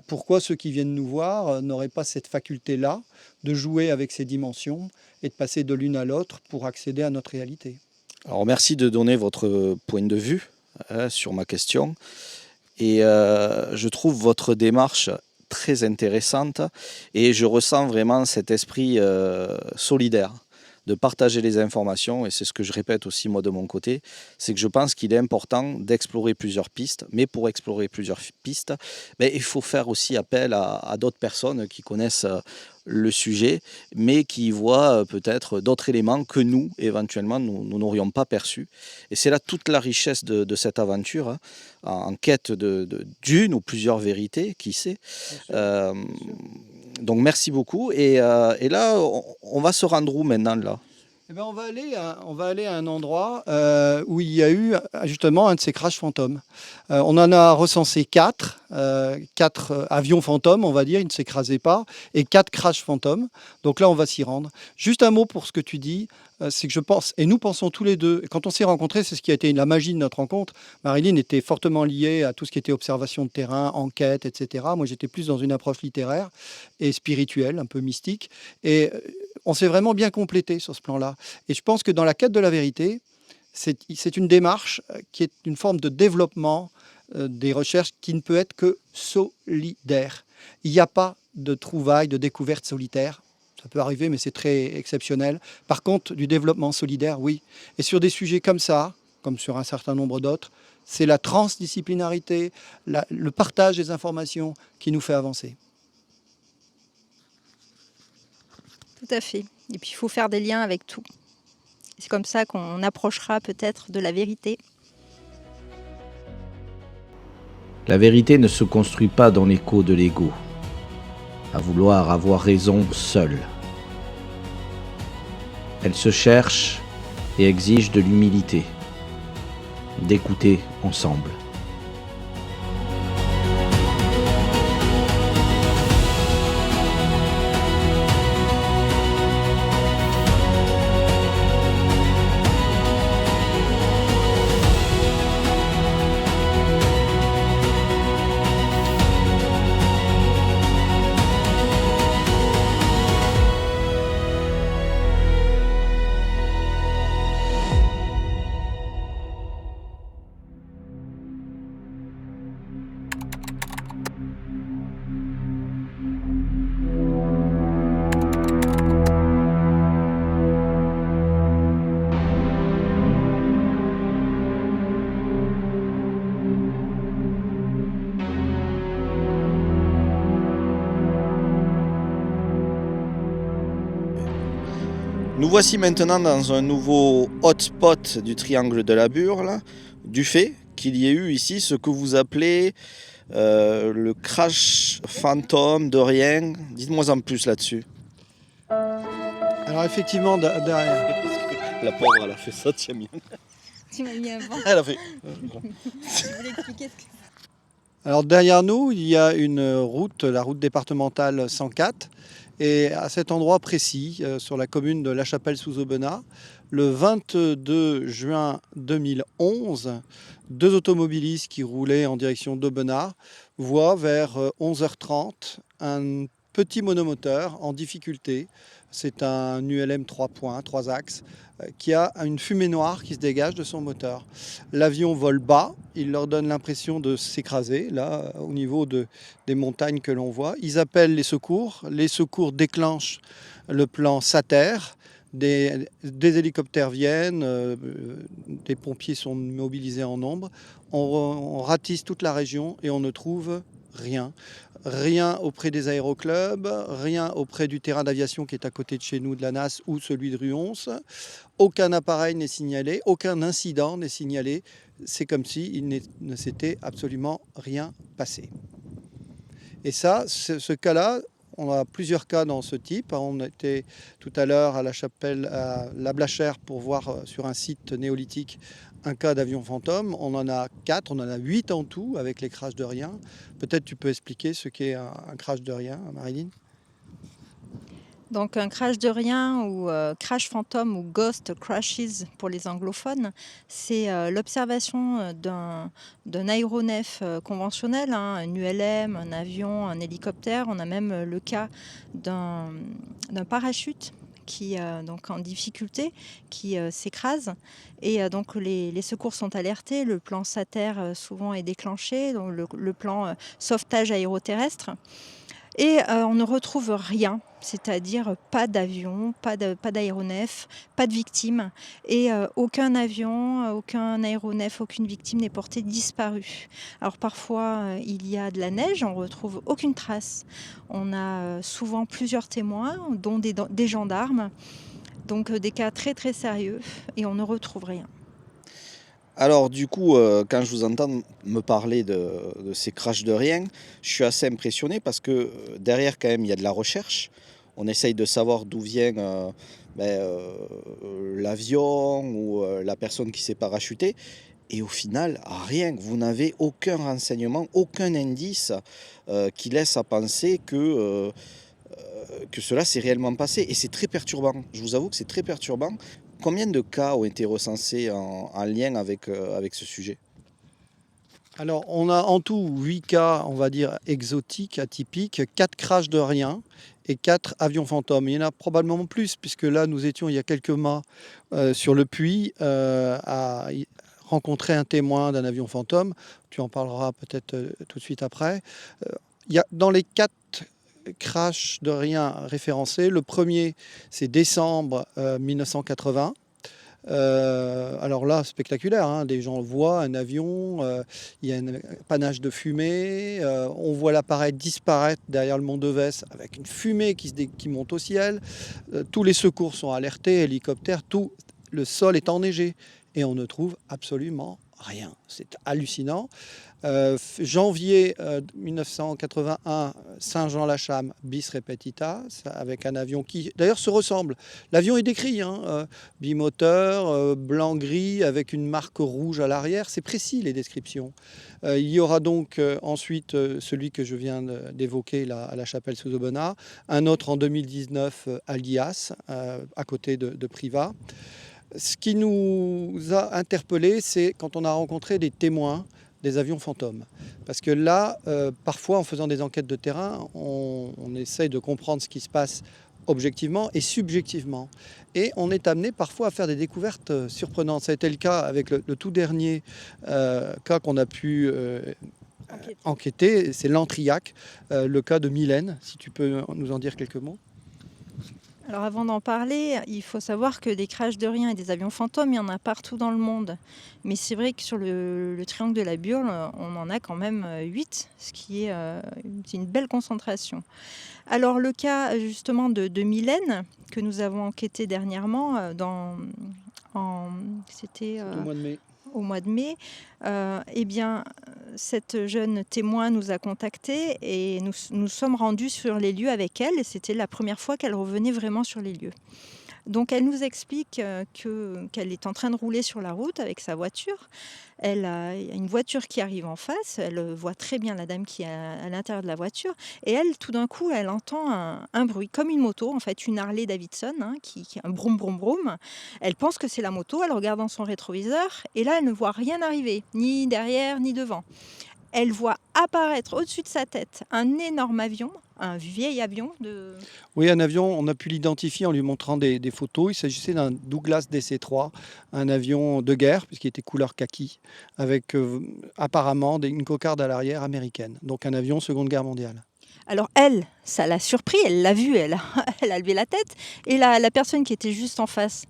pourquoi ceux qui viennent nous voir n'auraient pas cette faculté-là de jouer avec ces dimensions et de passer de l'une à l'autre pour accéder à notre réalité ? Alors merci de donner votre point de vue sur ma question. Et je trouve votre démarche très intéressante et je ressens vraiment cet esprit solidaire de partager les informations, et c'est ce que je répète aussi moi de mon côté, c'est que je pense qu'il est important d'explorer plusieurs pistes, mais pour explorer plusieurs pistes, il faut faire aussi appel à d'autres personnes qui connaissent le sujet, mais qui voient peut-être d'autres éléments que nous, éventuellement, nous n'aurions pas perçus. Et c'est là toute la richesse de cette aventure, hein, en quête d'une ou plusieurs vérités, qui sait. Donc merci beaucoup. Et là, on va se rendre où maintenant là ? On va aller à un endroit où il y a eu justement un de ces crashs fantômes. On en a recensé 4 avions fantômes, on va dire, ils ne s'écrasaient pas, et 4 crashs fantômes. Donc là, on va s'y rendre. Juste un mot pour ce que tu dis, c'est que je pense, et nous pensons tous les deux, quand on s'est rencontrés, c'est ce qui a été la magie de notre rencontre. Marilyn était fortement liée à tout ce qui était observation de terrain, enquête, etc. Moi, j'étais plus dans une approche littéraire et spirituelle, un peu mystique. Et on s'est vraiment bien complété sur ce plan-là. Et je pense que dans la quête de la vérité, c'est une démarche qui est une forme de développement des recherches qui ne peut être que solidaire. Il n'y a pas de trouvailles, de découvertes solitaires. Ça peut arriver, mais c'est très exceptionnel. Par contre, du développement solidaire, oui. Et sur des sujets comme ça, comme sur un certain nombre d'autres, c'est la transdisciplinarité, le partage des informations qui nous fait avancer. Tout à fait. Et puis, il faut faire des liens avec tout. C'est comme ça qu'on approchera peut-être de la vérité. La vérité ne se construit pas dans l'écho de l'ego, à vouloir avoir raison seul. Elle se cherche et exige de l'humilité, d'écouter ensemble. Nous voici maintenant dans un nouveau hotspot du triangle de la Burle, du fait qu'il y ait eu ici ce que vous appelez le crash fantôme de rien. Dites-moi en plus là-dessus. Alors effectivement, derrière... La pauvre, elle a fait ça, tiens bien. Tu m'as mis un vent. Elle a fait... Je voulais expliquer ce que... Alors derrière nous, il y a une route, la route départementale 104. Et à cet endroit précis, sur la commune de La Chapelle-sous-Aubenas, le 22 juin 2011, deux automobilistes qui roulaient en direction d'Aubenas voient vers 11h30 un petit monomoteur en difficulté. C'est un ULM 3 points, 3 axes, qui a une fumée noire qui se dégage de son moteur. L'avion vole bas, il leur donne l'impression de s'écraser, là, au niveau des montagnes que l'on voit. Ils appellent les secours déclenchent le plan SATER, des hélicoptères viennent, des pompiers sont mobilisés en nombre. On ratisse toute la région et on ne trouve rien. Rien auprès des aéroclubs, rien auprès du terrain d'aviation qui est à côté de chez nous, de la NAS ou celui de Ruons. Aucun appareil n'est signalé, aucun incident n'est signalé. C'est comme s'il ne s'était absolument rien passé. Et ça, ce cas-là, on a plusieurs cas dans ce type. On était tout à l'heure à la chapelle, à la Blachère, pour voir sur un site néolithique un cas d'avion fantôme. On en a 4, on en a 8 en tout avec les crashs de rien. Peut-être tu peux expliquer ce qu'est un crash de rien, Marilyn ? Donc un crash de rien ou crash fantôme ou ghost crashes pour les anglophones, c'est l'observation d'un aéronef conventionnel, un ULM, un avion, un hélicoptère. On a même le cas d'un parachute qui donc en difficulté, qui s'écrase. Et donc les secours sont alertés, le plan SATER souvent est déclenché, donc le plan sauvetage aéroterrestre. Et on ne retrouve rien, c'est-à-dire pas d'avion, pas d'aéronef, pas de victime. Et aucun avion, aucun aéronef, aucune victime n'est porté disparu. Alors parfois, il y a de la neige, on ne retrouve aucune trace. On a souvent plusieurs témoins, dont des gendarmes. Donc des cas très très sérieux et on ne retrouve rien. Alors du coup, quand je vous entends me parler de ces crashs de rien, je suis assez impressionné parce que derrière quand même il y a de la recherche. On essaye de savoir d'où vient l'avion ou la personne qui s'est parachutée. Et au final, rien. Vous n'avez aucun renseignement, aucun indice qui laisse à penser que cela s'est réellement passé. Et c'est très perturbant. Je vous avoue que c'est très perturbant. Combien de cas ont été recensés en lien avec ce sujet ? Alors, on a en tout 8 cas, on va dire, exotiques, atypiques, 4 crashs de rien et 4 avions fantômes. Il y en a probablement plus, puisque là, nous étions il y a quelques mois sur le puits à rencontrer un témoin d'un avion fantôme. Tu en parleras peut-être tout de suite après. Dans les 4 crash de rien référencé. Le premier, c'est décembre 1980. Alors là, spectaculaire, hein, des gens voient un avion, il y a un panache de fumée, on voit l'appareil disparaître derrière le mont de Vesse avec une fumée qui monte au ciel. Tous les secours sont alertés, hélicoptères, tout. Le sol est enneigé et on ne trouve absolument rien. C'est hallucinant. Janvier 1981, Saint-Jean-la-Chame, bis repetita, avec un avion qui d'ailleurs se ressemble. L'avion est décrit, bimoteur, blanc-gris, avec une marque rouge à l'arrière. C'est précis les descriptions. Il y aura donc ensuite celui que je viens d'évoquer là, à la Chapelle-sous-Aubenas, un autre en 2019 à Lias, à côté de Privas. Ce qui nous a interpellés, c'est quand on a rencontré des témoins des avions fantômes. Parce que là, parfois, en faisant des enquêtes de terrain, on essaye de comprendre ce qui se passe objectivement et subjectivement. Et on est amené parfois à faire des découvertes surprenantes. Ça a été le cas avec le tout dernier cas qu'on a pu enquêter, c'est l'Antriac, le cas de Mylène. Si tu peux nous en dire quelques mots. Alors avant d'en parler, il faut savoir que des crashs de rien et des avions fantômes, il y en a partout dans le monde. Mais c'est vrai que sur le triangle de la Burle, on en a quand même 8, ce qui est c'est une belle concentration. Alors le cas justement de Mylène, que nous avons enquêté dernièrement, c'était Au mois de mai. au mois de mai, eh bien, cette jeune témoin nous a contactés et nous sommes rendus sur les lieux avec elle. Et c'était la première fois qu'elle revenait vraiment sur les lieux. Donc elle nous explique qu'elle est en train de rouler sur la route avec sa voiture. Elle a une voiture qui arrive en face, elle voit très bien la dame qui est à l'intérieur de la voiture, et elle, tout d'un coup, elle entend un bruit, comme une moto, en fait, une Harley Davidson, qui un broum broum broum. Elle pense que c'est la moto, elle regarde dans son rétroviseur, et là, elle ne voit rien arriver, ni derrière, ni devant. Elle voit apparaître au-dessus de sa tête un énorme avion, un vieil avion de... Oui, un avion, on a pu l'identifier en lui montrant des photos. Il s'agissait d'un Douglas DC-3, un avion de guerre, puisqu'il était couleur kaki, avec apparemment une cocarde à l'arrière américaine. Donc un avion Seconde Guerre mondiale. Alors elle, ça l'a surpris, elle l'a vu, elle a levé la tête, et la personne qui était juste en face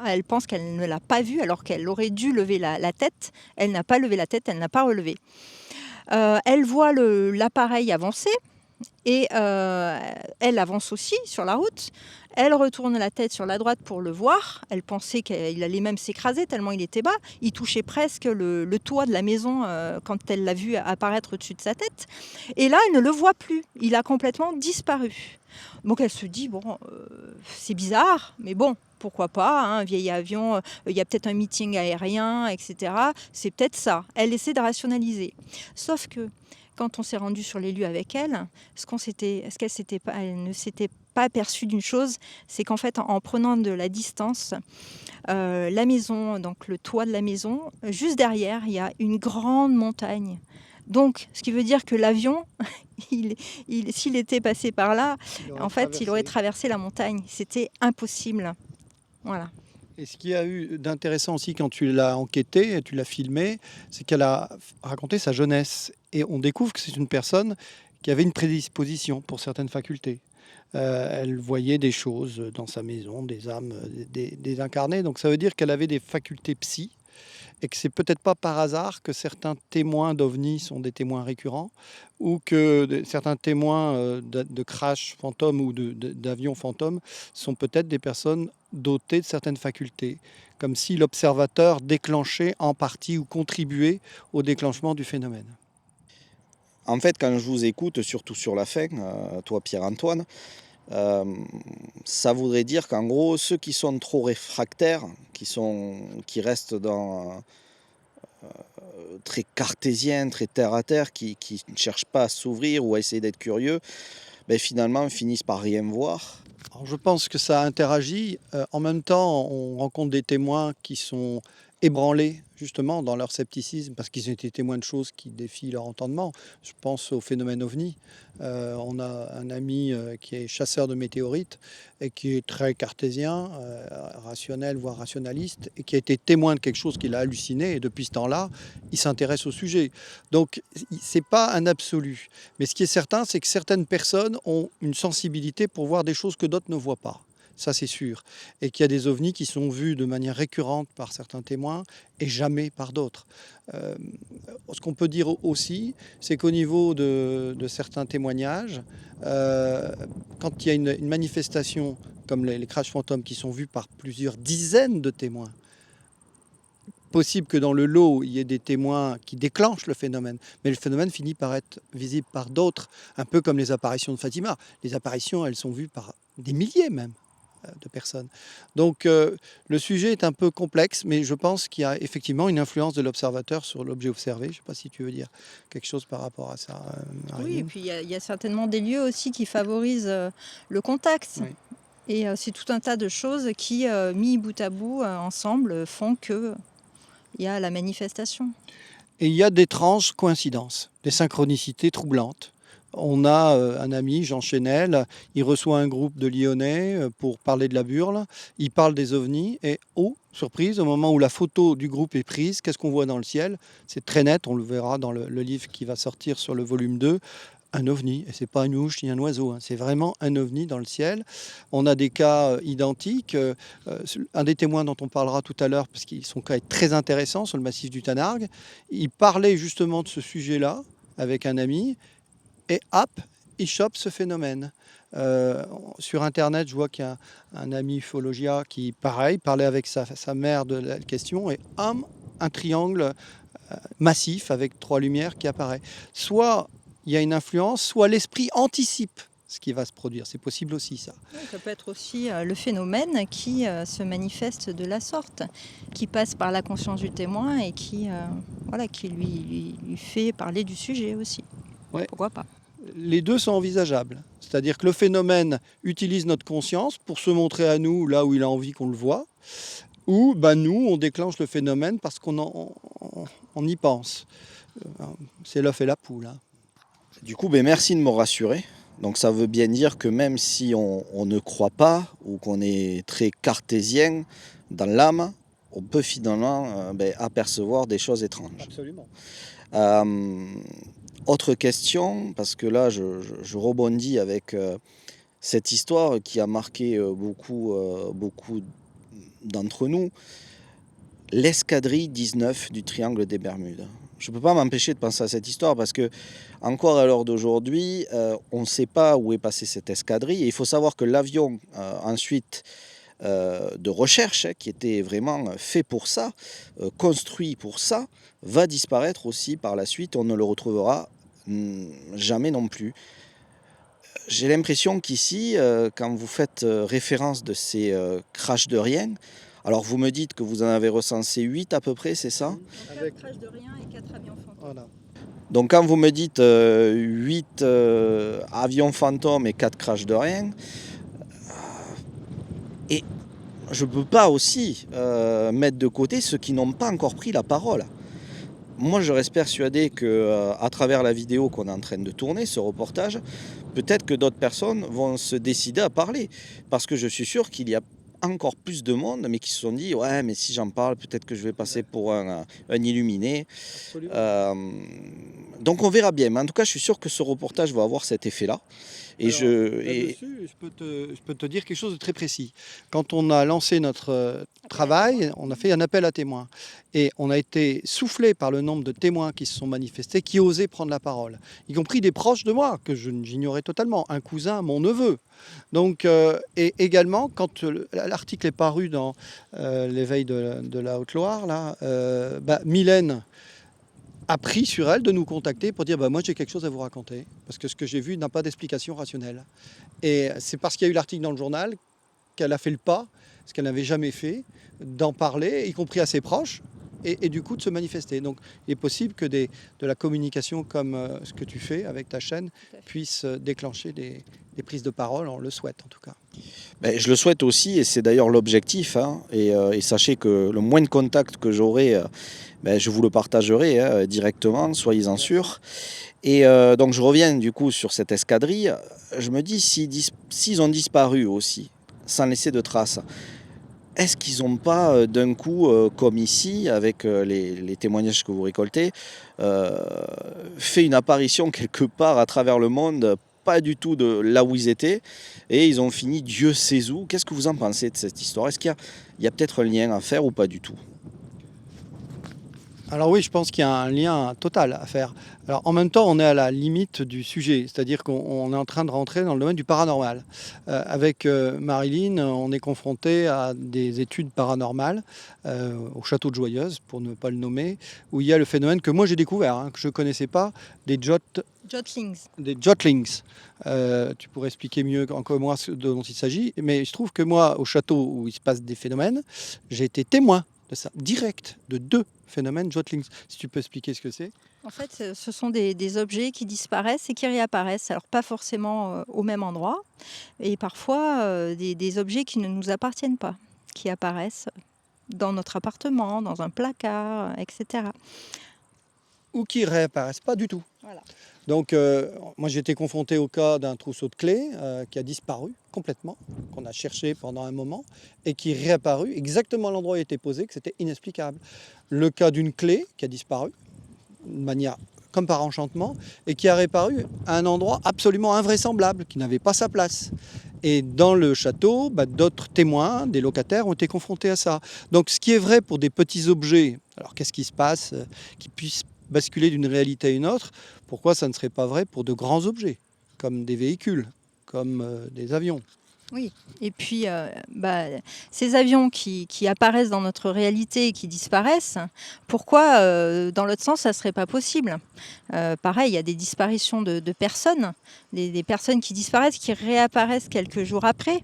elle pense qu'elle ne l'a pas vu alors qu'elle aurait dû lever la tête. Elle n'a pas levé la tête, elle n'a pas relevé. Elle voit l'appareil avancer et elle avance aussi sur la route. Elle retourne la tête sur la droite pour le voir. Elle pensait qu'il allait même s'écraser tellement il était bas. Il touchait presque le toit de la maison quand elle l'a vu apparaître au-dessus de sa tête. Et là, elle ne le voit plus. Il a complètement disparu. Donc elle se dit, bon, c'est bizarre, mais bon, pourquoi pas, hein, un vieil avion, il y a peut-être un meeting aérien, etc. C'est peut-être ça. Elle essaie de rationaliser. Sauf que quand on s'est rendu sur les lieux avec elle, elle ne s'était pas aperçue d'une chose, c'est qu'en fait, en prenant de la distance, la maison, donc le toit de la maison, juste derrière, il y a une grande montagne. Donc, ce qui veut dire que l'avion, s'il était passé par là, en fait, il aurait traversé la montagne. C'était impossible. Voilà. Et ce qu'il y a eu d'intéressant aussi quand tu l'as enquêté, tu l'as filmé, c'est qu'elle a raconté sa jeunesse. Et on découvre que c'est une personne qui avait une prédisposition pour certaines facultés. Elle voyait des choses dans sa maison, des âmes désincarnées. Donc ça veut dire qu'elle avait des facultés psy. Et que c'est peut-être pas par hasard que certains témoins d'OVNI sont des témoins récurrents ou que certains témoins de crash fantômes ou d'avions fantômes sont peut-être des personnes dotées de certaines facultés, comme si l'observateur déclenchait en partie ou contribuait au déclenchement du phénomène. En fait, quand je vous écoute, surtout sur la fin, toi Pierre-Antoine, ça voudrait dire qu'en gros, ceux qui sont trop réfractaires, qui restent dans très cartésiens, très terre à terre, qui ne cherchent pas à s'ouvrir ou à essayer d'être curieux, ben finalement finissent par rien voir. Alors, je pense que ça interagit. En même temps, on rencontre des témoins qui sont ébranlés justement dans leur scepticisme parce qu'ils ont été témoins de choses qui défient leur entendement. Je pense au phénomène OVNI. On a un ami qui est chasseur de météorites et qui est très cartésien, rationnel, voire rationaliste, et qui a été témoin de quelque chose qu'il a halluciné. Et depuis ce temps-là, il s'intéresse au sujet. Donc, c'est pas un absolu. Mais ce qui est certain, c'est que certaines personnes ont une sensibilité pour voir des choses que d'autres ne voient pas. Ça, c'est sûr. Et qu'il y a des ovnis qui sont vus de manière récurrente par certains témoins et jamais par d'autres. Ce qu'on peut dire aussi, c'est qu'au niveau de certains témoignages, quand il y a une manifestation comme les crashs fantômes qui sont vus par plusieurs dizaines de témoins, possible que dans le lot, il y ait des témoins qui déclenchent le phénomène, mais le phénomène finit par être visible par d'autres, un peu comme les apparitions de Fatima. Les apparitions, elles sont vues par des milliers même de personnes. Donc le sujet est un peu complexe, mais je pense qu'il y a effectivement une influence de l'observateur sur l'objet observé. Je ne sais pas si tu veux dire quelque chose par rapport à ça. Oui, et puis il y a certainement des lieux aussi qui favorisent le contact. Oui. Et c'est tout un tas de choses qui, mis bout à bout, ensemble, font qu'il y a la manifestation. Et il y a d'étranges coïncidences, des synchronicités troublantes. On a un ami, Jean Chénel, il reçoit un groupe de Lyonnais pour parler de la Burle. Il parle des ovnis et, oh, surprise, au moment où la photo du groupe est prise, qu'est-ce qu'on voit dans le ciel? C'est très net, on le verra dans le livre qui va sortir sur le volume 2. un ovni. Et c'est pas une mouche ni un oiseau, hein. C'est vraiment un ovni dans le ciel. On a des cas identiques. Un des témoins dont on parlera tout à l'heure, parce qu'ils sont quand même très intéressants sur le massif du Tanargue, il parlait justement de ce sujet-là avec un ami, et hop, il chope ce phénomène. Sur Internet, je vois qu'il y a un ami ufologia qui, pareil, parlait avec sa mère de la question, et un triangle massif avec 3 lumières qui apparaît. Soit il y a une influence, soit l'esprit anticipe ce qui va se produire. C'est possible aussi, ça. Oui, ça peut être aussi le phénomène qui se manifeste de la sorte, qui passe par la conscience du témoin et qui lui fait parler du sujet aussi. Ouais. Pourquoi pas? Les deux sont envisageables. C'est-à-dire que le phénomène utilise notre conscience pour se montrer à nous là où il a envie qu'on le voit, ou nous, on déclenche le phénomène parce qu'on y pense. C'est l'œuf et la poule. Hein. Du coup, merci de me rassurer. Donc ça veut bien dire que même si on ne croit pas ou qu'on est très cartésien dans l'âme, on peut finalement apercevoir des choses étranges. Absolument. Autre question, parce que là je rebondis avec cette histoire qui a marqué beaucoup d'entre nous, l'escadrille 19 du Triangle des Bermudes. Je ne peux pas m'empêcher de penser à cette histoire parce que, encore à l'heure d'aujourd'hui, on ne sait pas où est passée cette escadrille. Et il faut savoir que l'avion, ensuite, de recherche, qui était vraiment fait pour ça, construit pour ça, va disparaître aussi par la suite. On ne le retrouvera jamais non plus. J'ai l'impression qu'ici, quand vous faites référence de ces crashs de rien, alors vous me dites que vous en avez recensé 8 à peu près, c'est ça? 4 crashs de rien et 4 avions fantômes. Voilà. Donc quand vous me dites 8 avions fantômes et 4 crashs de rien, et je ne peux pas aussi mettre de côté ceux qui n'ont pas encore pris la parole. Moi, je reste persuadé qu'à travers la vidéo qu'on est en train de tourner, ce reportage, peut-être que d'autres personnes vont se décider à parler. Parce que je suis sûr qu'il y a encore plus de monde, mais qui se sont dit « Ouais, mais si j'en parle, peut-être que je vais passer pour un illuminé. » Donc on verra bien. Mais en tout cas, je suis sûr que ce reportage va avoir cet effet-là. Et là-dessus, je peux te dire quelque chose de très précis. Quand on a lancé notre travail, on a fait un appel à témoins. Et on a été soufflé par le nombre de témoins qui se sont manifestés, qui osaient prendre la parole. Y compris des proches de moi, que j'ignorais totalement. Un cousin, mon neveu. Donc, et également, quand l'article est paru dans l'éveil de la Haute-Loire, là, Mylène a pris sur elle de nous contacter pour dire moi j'ai quelque chose à vous raconter parce que ce que j'ai vu n'a pas d'explication rationnelle. Et c'est parce qu'il y a eu l'article dans le journal qu'elle a fait le pas, ce qu'elle n'avait jamais fait, d'en parler, y compris à ses proches, et du coup de se manifester. Donc il est possible que de la communication comme ce que tu fais avec ta chaîne puisse déclencher des prises de parole, on le souhaite en tout cas. Je le souhaite aussi et c'est d'ailleurs l'objectif. Hein, et sachez que le moins de contact que j'aurai, je vous le partagerai directement, soyez-en sûrs. Et donc je reviens du coup sur cette escadrille. Je me dis, s'ils ont disparu aussi, sans laisser de traces, est-ce qu'ils n'ont pas d'un coup, comme ici, avec les témoignages que vous récoltez, fait une apparition quelque part à travers le monde, pas du tout de là où ils étaient, et ils ont fini Dieu sait où? Qu'est-ce que vous en pensez de cette histoire? Est-ce qu'il y a peut-être un lien à faire ou pas du tout? Alors oui, je pense qu'il y a un lien total à faire. Alors en même temps, on est à la limite du sujet, c'est-à-dire qu'on est en train de rentrer dans le domaine du paranormal. Avec Marilyn, on est confronté à des études paranormales au château de Joyeuse, pour ne pas le nommer, où il y a le phénomène que moi j'ai découvert, que je ne connaissais pas, des Jotlings. Des jotlings. Tu pourrais expliquer mieux encore moi ce dont il s'agit, mais je trouve que moi, au château où il se passe des phénomènes, j'ai été témoin de ça, direct, de 2 phénomènes jotlings. Si tu peux expliquer ce que c'est. En fait, ce sont des objets qui disparaissent et qui réapparaissent. Alors pas forcément au même endroit, et parfois des objets qui ne nous appartiennent pas, qui apparaissent dans notre appartement, dans un placard, etc. Ou qui réapparaissent pas du tout. Voilà. Donc moi j'ai été confronté au cas d'un trousseau de clés qui a disparu complètement, qu'on a cherché pendant un moment, et qui est réapparu exactement à l'endroit où il était posé, que c'était inexplicable. Le cas d'une clé qui a disparu, de manière comme par enchantement, et qui a réapparu à un endroit absolument invraisemblable, qui n'avait pas sa place. Et dans le château, d'autres témoins, des locataires, ont été confrontés à ça. Donc ce qui est vrai pour des petits objets, alors qu'est-ce qui se passe qui puisse basculer d'une réalité à une autre? Pourquoi ça ne serait pas vrai pour de grands objets, comme des véhicules, comme des avions? Oui, et puis ces avions qui apparaissent dans notre réalité et qui disparaissent, pourquoi dans l'autre sens ça ne serait pas possible? Pareil, il y a des disparitions de personnes, des personnes qui disparaissent, qui réapparaissent quelques jours après.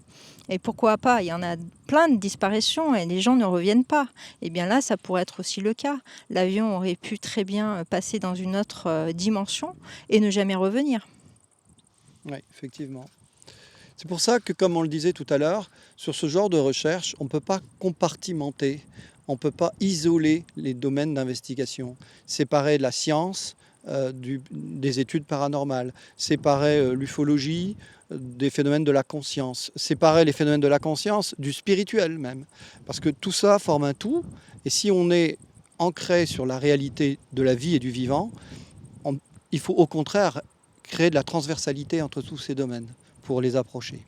Et pourquoi pas? Il y en a plein de disparitions et les gens ne reviennent pas. Et bien là, ça pourrait être aussi le cas. L'avion aurait pu très bien passer dans une autre dimension et ne jamais revenir. Oui, effectivement. C'est pour ça que, comme on le disait tout à l'heure, sur ce genre de recherche, on ne peut pas compartimenter, on ne peut pas isoler les domaines d'investigation, séparer la science des études paranormales, séparer l'ufologie des phénomènes de la conscience, séparer les phénomènes de la conscience du spirituel même. Parce que tout ça forme un tout, et si on est ancré sur la réalité de la vie et du vivant, il faut au contraire créer de la transversalité entre tous ces domaines pour les approcher.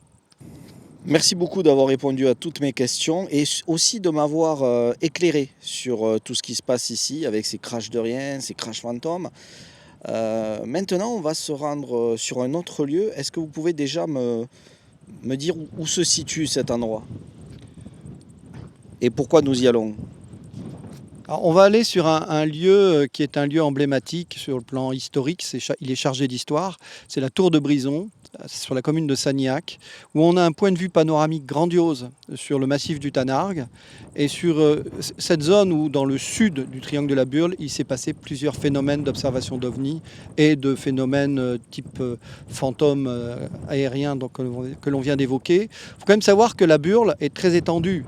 Merci beaucoup d'avoir répondu à toutes mes questions et aussi de m'avoir éclairé sur tout ce qui se passe ici avec ces crashs de rien, ces crashs fantômes. Maintenant, on va se rendre sur un autre lieu. Est-ce que vous pouvez déjà me dire où se situe cet endroit et pourquoi nous y allons? Alors, on va aller sur un lieu qui est un lieu emblématique sur le plan historique. Il est chargé d'histoire. C'est la Tour de Brison, sur la commune de Sagnac, où on a un point de vue panoramique grandiose sur le massif du Tanargue et sur cette zone où, dans le sud du triangle de la Burle, il s'est passé plusieurs phénomènes d'observation d'ovnis et de phénomènes type fantômes aériens que l'on vient d'évoquer. Il faut quand même savoir que la Burle est très étendue.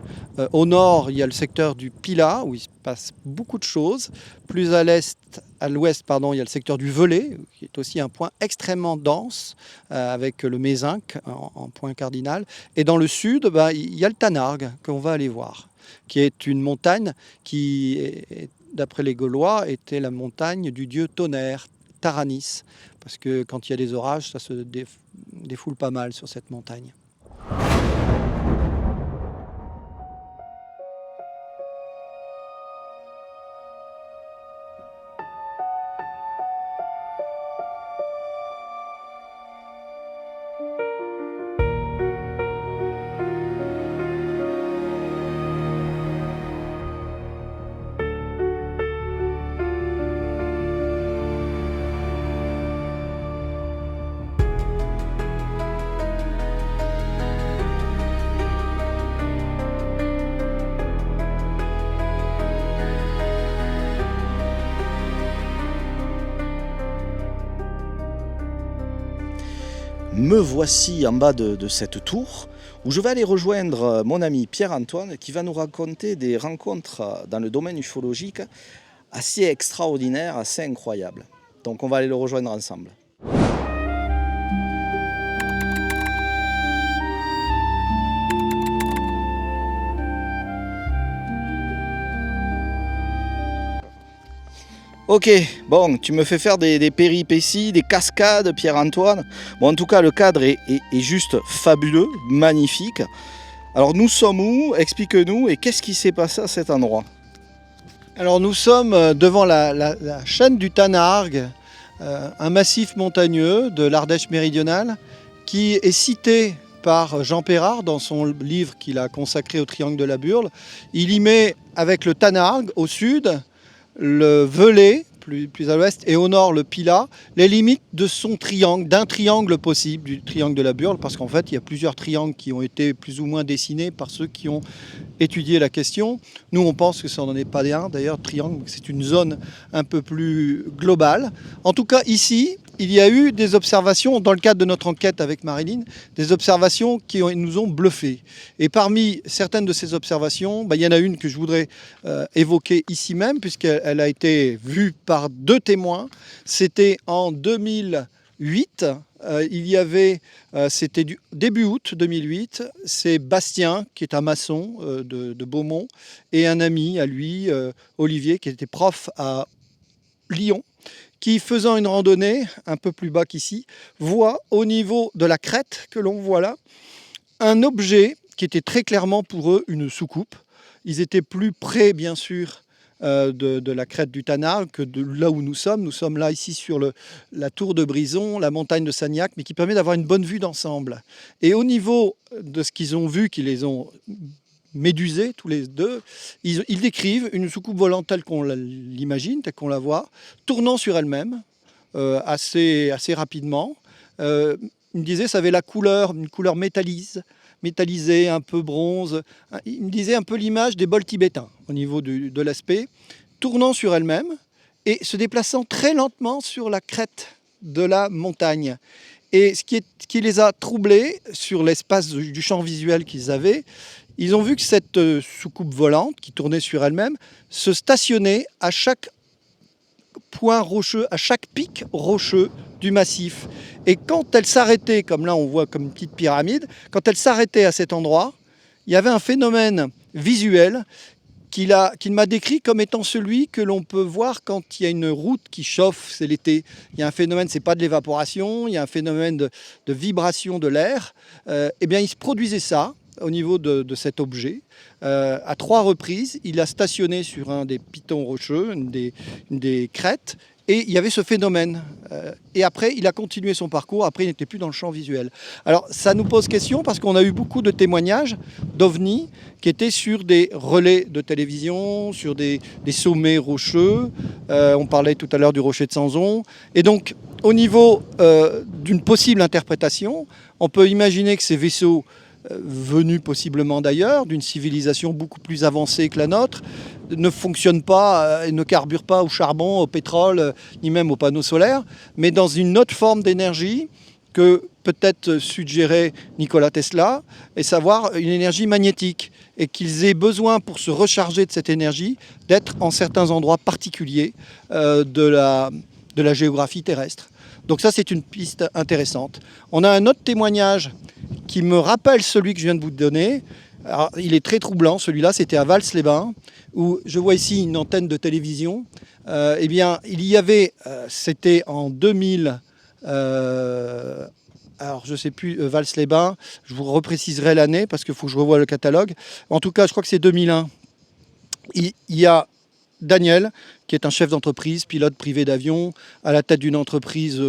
Au nord, il y a le secteur du Pilat, où il se passe beaucoup de choses. Plus à l'ouest, il y a le secteur du Velay, qui est aussi un point extrêmement dense, avec le Mézinc en point cardinal. Et dans le sud, il y a le Tanargue, qu'on va aller voir, qui est une montagne qui, d'après les Gaulois, était la montagne du dieu tonnerre, Taranis, parce que quand il y a des orages, ça se défoule pas mal sur cette montagne. Me voici en bas de cette tour où je vais aller rejoindre mon ami Pierre-Antoine qui va nous raconter des rencontres dans le domaine ufologique assez extraordinaires, assez incroyables. Donc on va aller le rejoindre ensemble. Ok, bon, tu me fais faire des péripéties, des cascades, Pierre-Antoine. Bon, en tout cas, le cadre est juste fabuleux, magnifique. Alors, nous sommes où? Explique-nous, et qu'est-ce qui s'est passé à cet endroit? Alors, nous sommes devant la chaîne du Tanargue, un massif montagneux de l'Ardèche méridionale, qui est cité par Jean Perrard dans son livre qu'il a consacré au triangle de la Burle. Il y met, avec le Tanargue au sud, le Velay, plus à l'ouest, et au nord le Pilat, les limites de son triangle, d'un triangle possible, du triangle de la Burle, parce qu'en fait, il y a plusieurs triangles qui ont été plus ou moins dessinés par ceux qui ont étudié la question. Nous, on pense que ça n'en est pas un. D'ailleurs, triangle, c'est une zone un peu plus globale. En tout cas, ici, il y a eu des observations, dans le cadre de notre enquête avec Marilyn, des observations qui nous ont bluffés. Et parmi certaines de ces observations, il y en a une que je voudrais évoquer ici même, puisqu'elle a été vue par 2 témoins. C'était en 2008. Il y avait, c'était début août 2008, c'est Bastien, qui est un maçon de Beaumont, et un ami à lui, Olivier, qui était prof à Lyon, qui, faisant une randonnée, un peu plus bas qu'ici, voit au niveau de la crête que l'on voit là, un objet qui était très clairement pour eux une soucoupe. Ils étaient plus près, bien sûr, de la crête du Tanargue que de là où nous sommes. Nous sommes là, ici, sur la tour de Brison, la montagne de Sagnac, mais qui permet d'avoir une bonne vue d'ensemble. Et au niveau de ce qu'ils ont vu, qu'ils les ont médusés, tous les deux, ils décrivent une soucoupe volante telle qu'on l'imagine, telle qu'on la voit, tournant sur elle-même, assez rapidement. Il me disait, ça avait une couleur métallisée, un peu bronze. Il me disait un peu l'image des bols tibétains au niveau de l'aspect, tournant sur elle-même et se déplaçant très lentement sur la crête de la montagne. Et ce qui les a troublés sur l'espace du champ visuel qu'ils avaient, ils ont vu que cette soucoupe volante qui tournait sur elle-même se stationnait à chaque point rocheux, à chaque pic rocheux du massif. Et quand elle s'arrêtait, comme là on voit comme une petite pyramide, quand elle s'arrêtait à cet endroit, il y avait un phénomène visuel qu'il m'a décrit comme étant celui que l'on peut voir quand il y a une route qui chauffe, c'est l'été. Il y a un phénomène, c'est pas de l'évaporation, il y a un phénomène de vibration de l'air. Eh bien, il se produisait ça au niveau de cet objet. À 3 reprises, il a stationné sur un des pitons rocheux, une des crêtes, et il y avait ce phénomène. Et après, il a continué son parcours. Après, il n'était plus dans le champ visuel. Alors, ça nous pose question parce qu'on a eu beaucoup de témoignages d'OVNI qui étaient sur des relais de télévision, sur des sommets rocheux. On parlait tout à l'heure du rocher de Sanson. Et donc, au niveau d'une possible interprétation, on peut imaginer que ces vaisseaux venus possiblement d'ailleurs, d'une civilisation beaucoup plus avancée que la nôtre, ne fonctionnent pas et ne carburent pas au charbon, au pétrole, ni même aux panneaux solaires, mais dans une autre forme d'énergie que peut-être suggérait Nikola Tesla, et savoir une énergie magnétique, et qu'ils aient besoin pour se recharger de cette énergie d'être en certains endroits particuliers de la géographie terrestre. Donc ça, c'est une piste intéressante. On a un autre témoignage qui me rappelle celui que je viens de vous donner. Alors, il est très troublant, celui-là, c'était à Vals-les-Bains, où je vois ici une antenne de télévision. Eh bien, il y avait, c'était en 2000, alors je ne sais plus, Vals-les-Bains, je vous repréciserai l'année parce qu'il faut que je revoie le catalogue. En tout cas, je crois que c'est 2001. Il y a Daniel, qui est un chef d'entreprise, pilote privé d'avion, à la tête d'une entreprise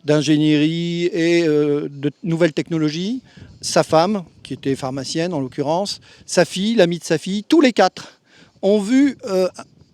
d'ingénierie et de nouvelles technologies. Sa femme, qui était pharmacienne en l'occurrence, sa fille, l'ami de sa fille, tous les 4 ont vu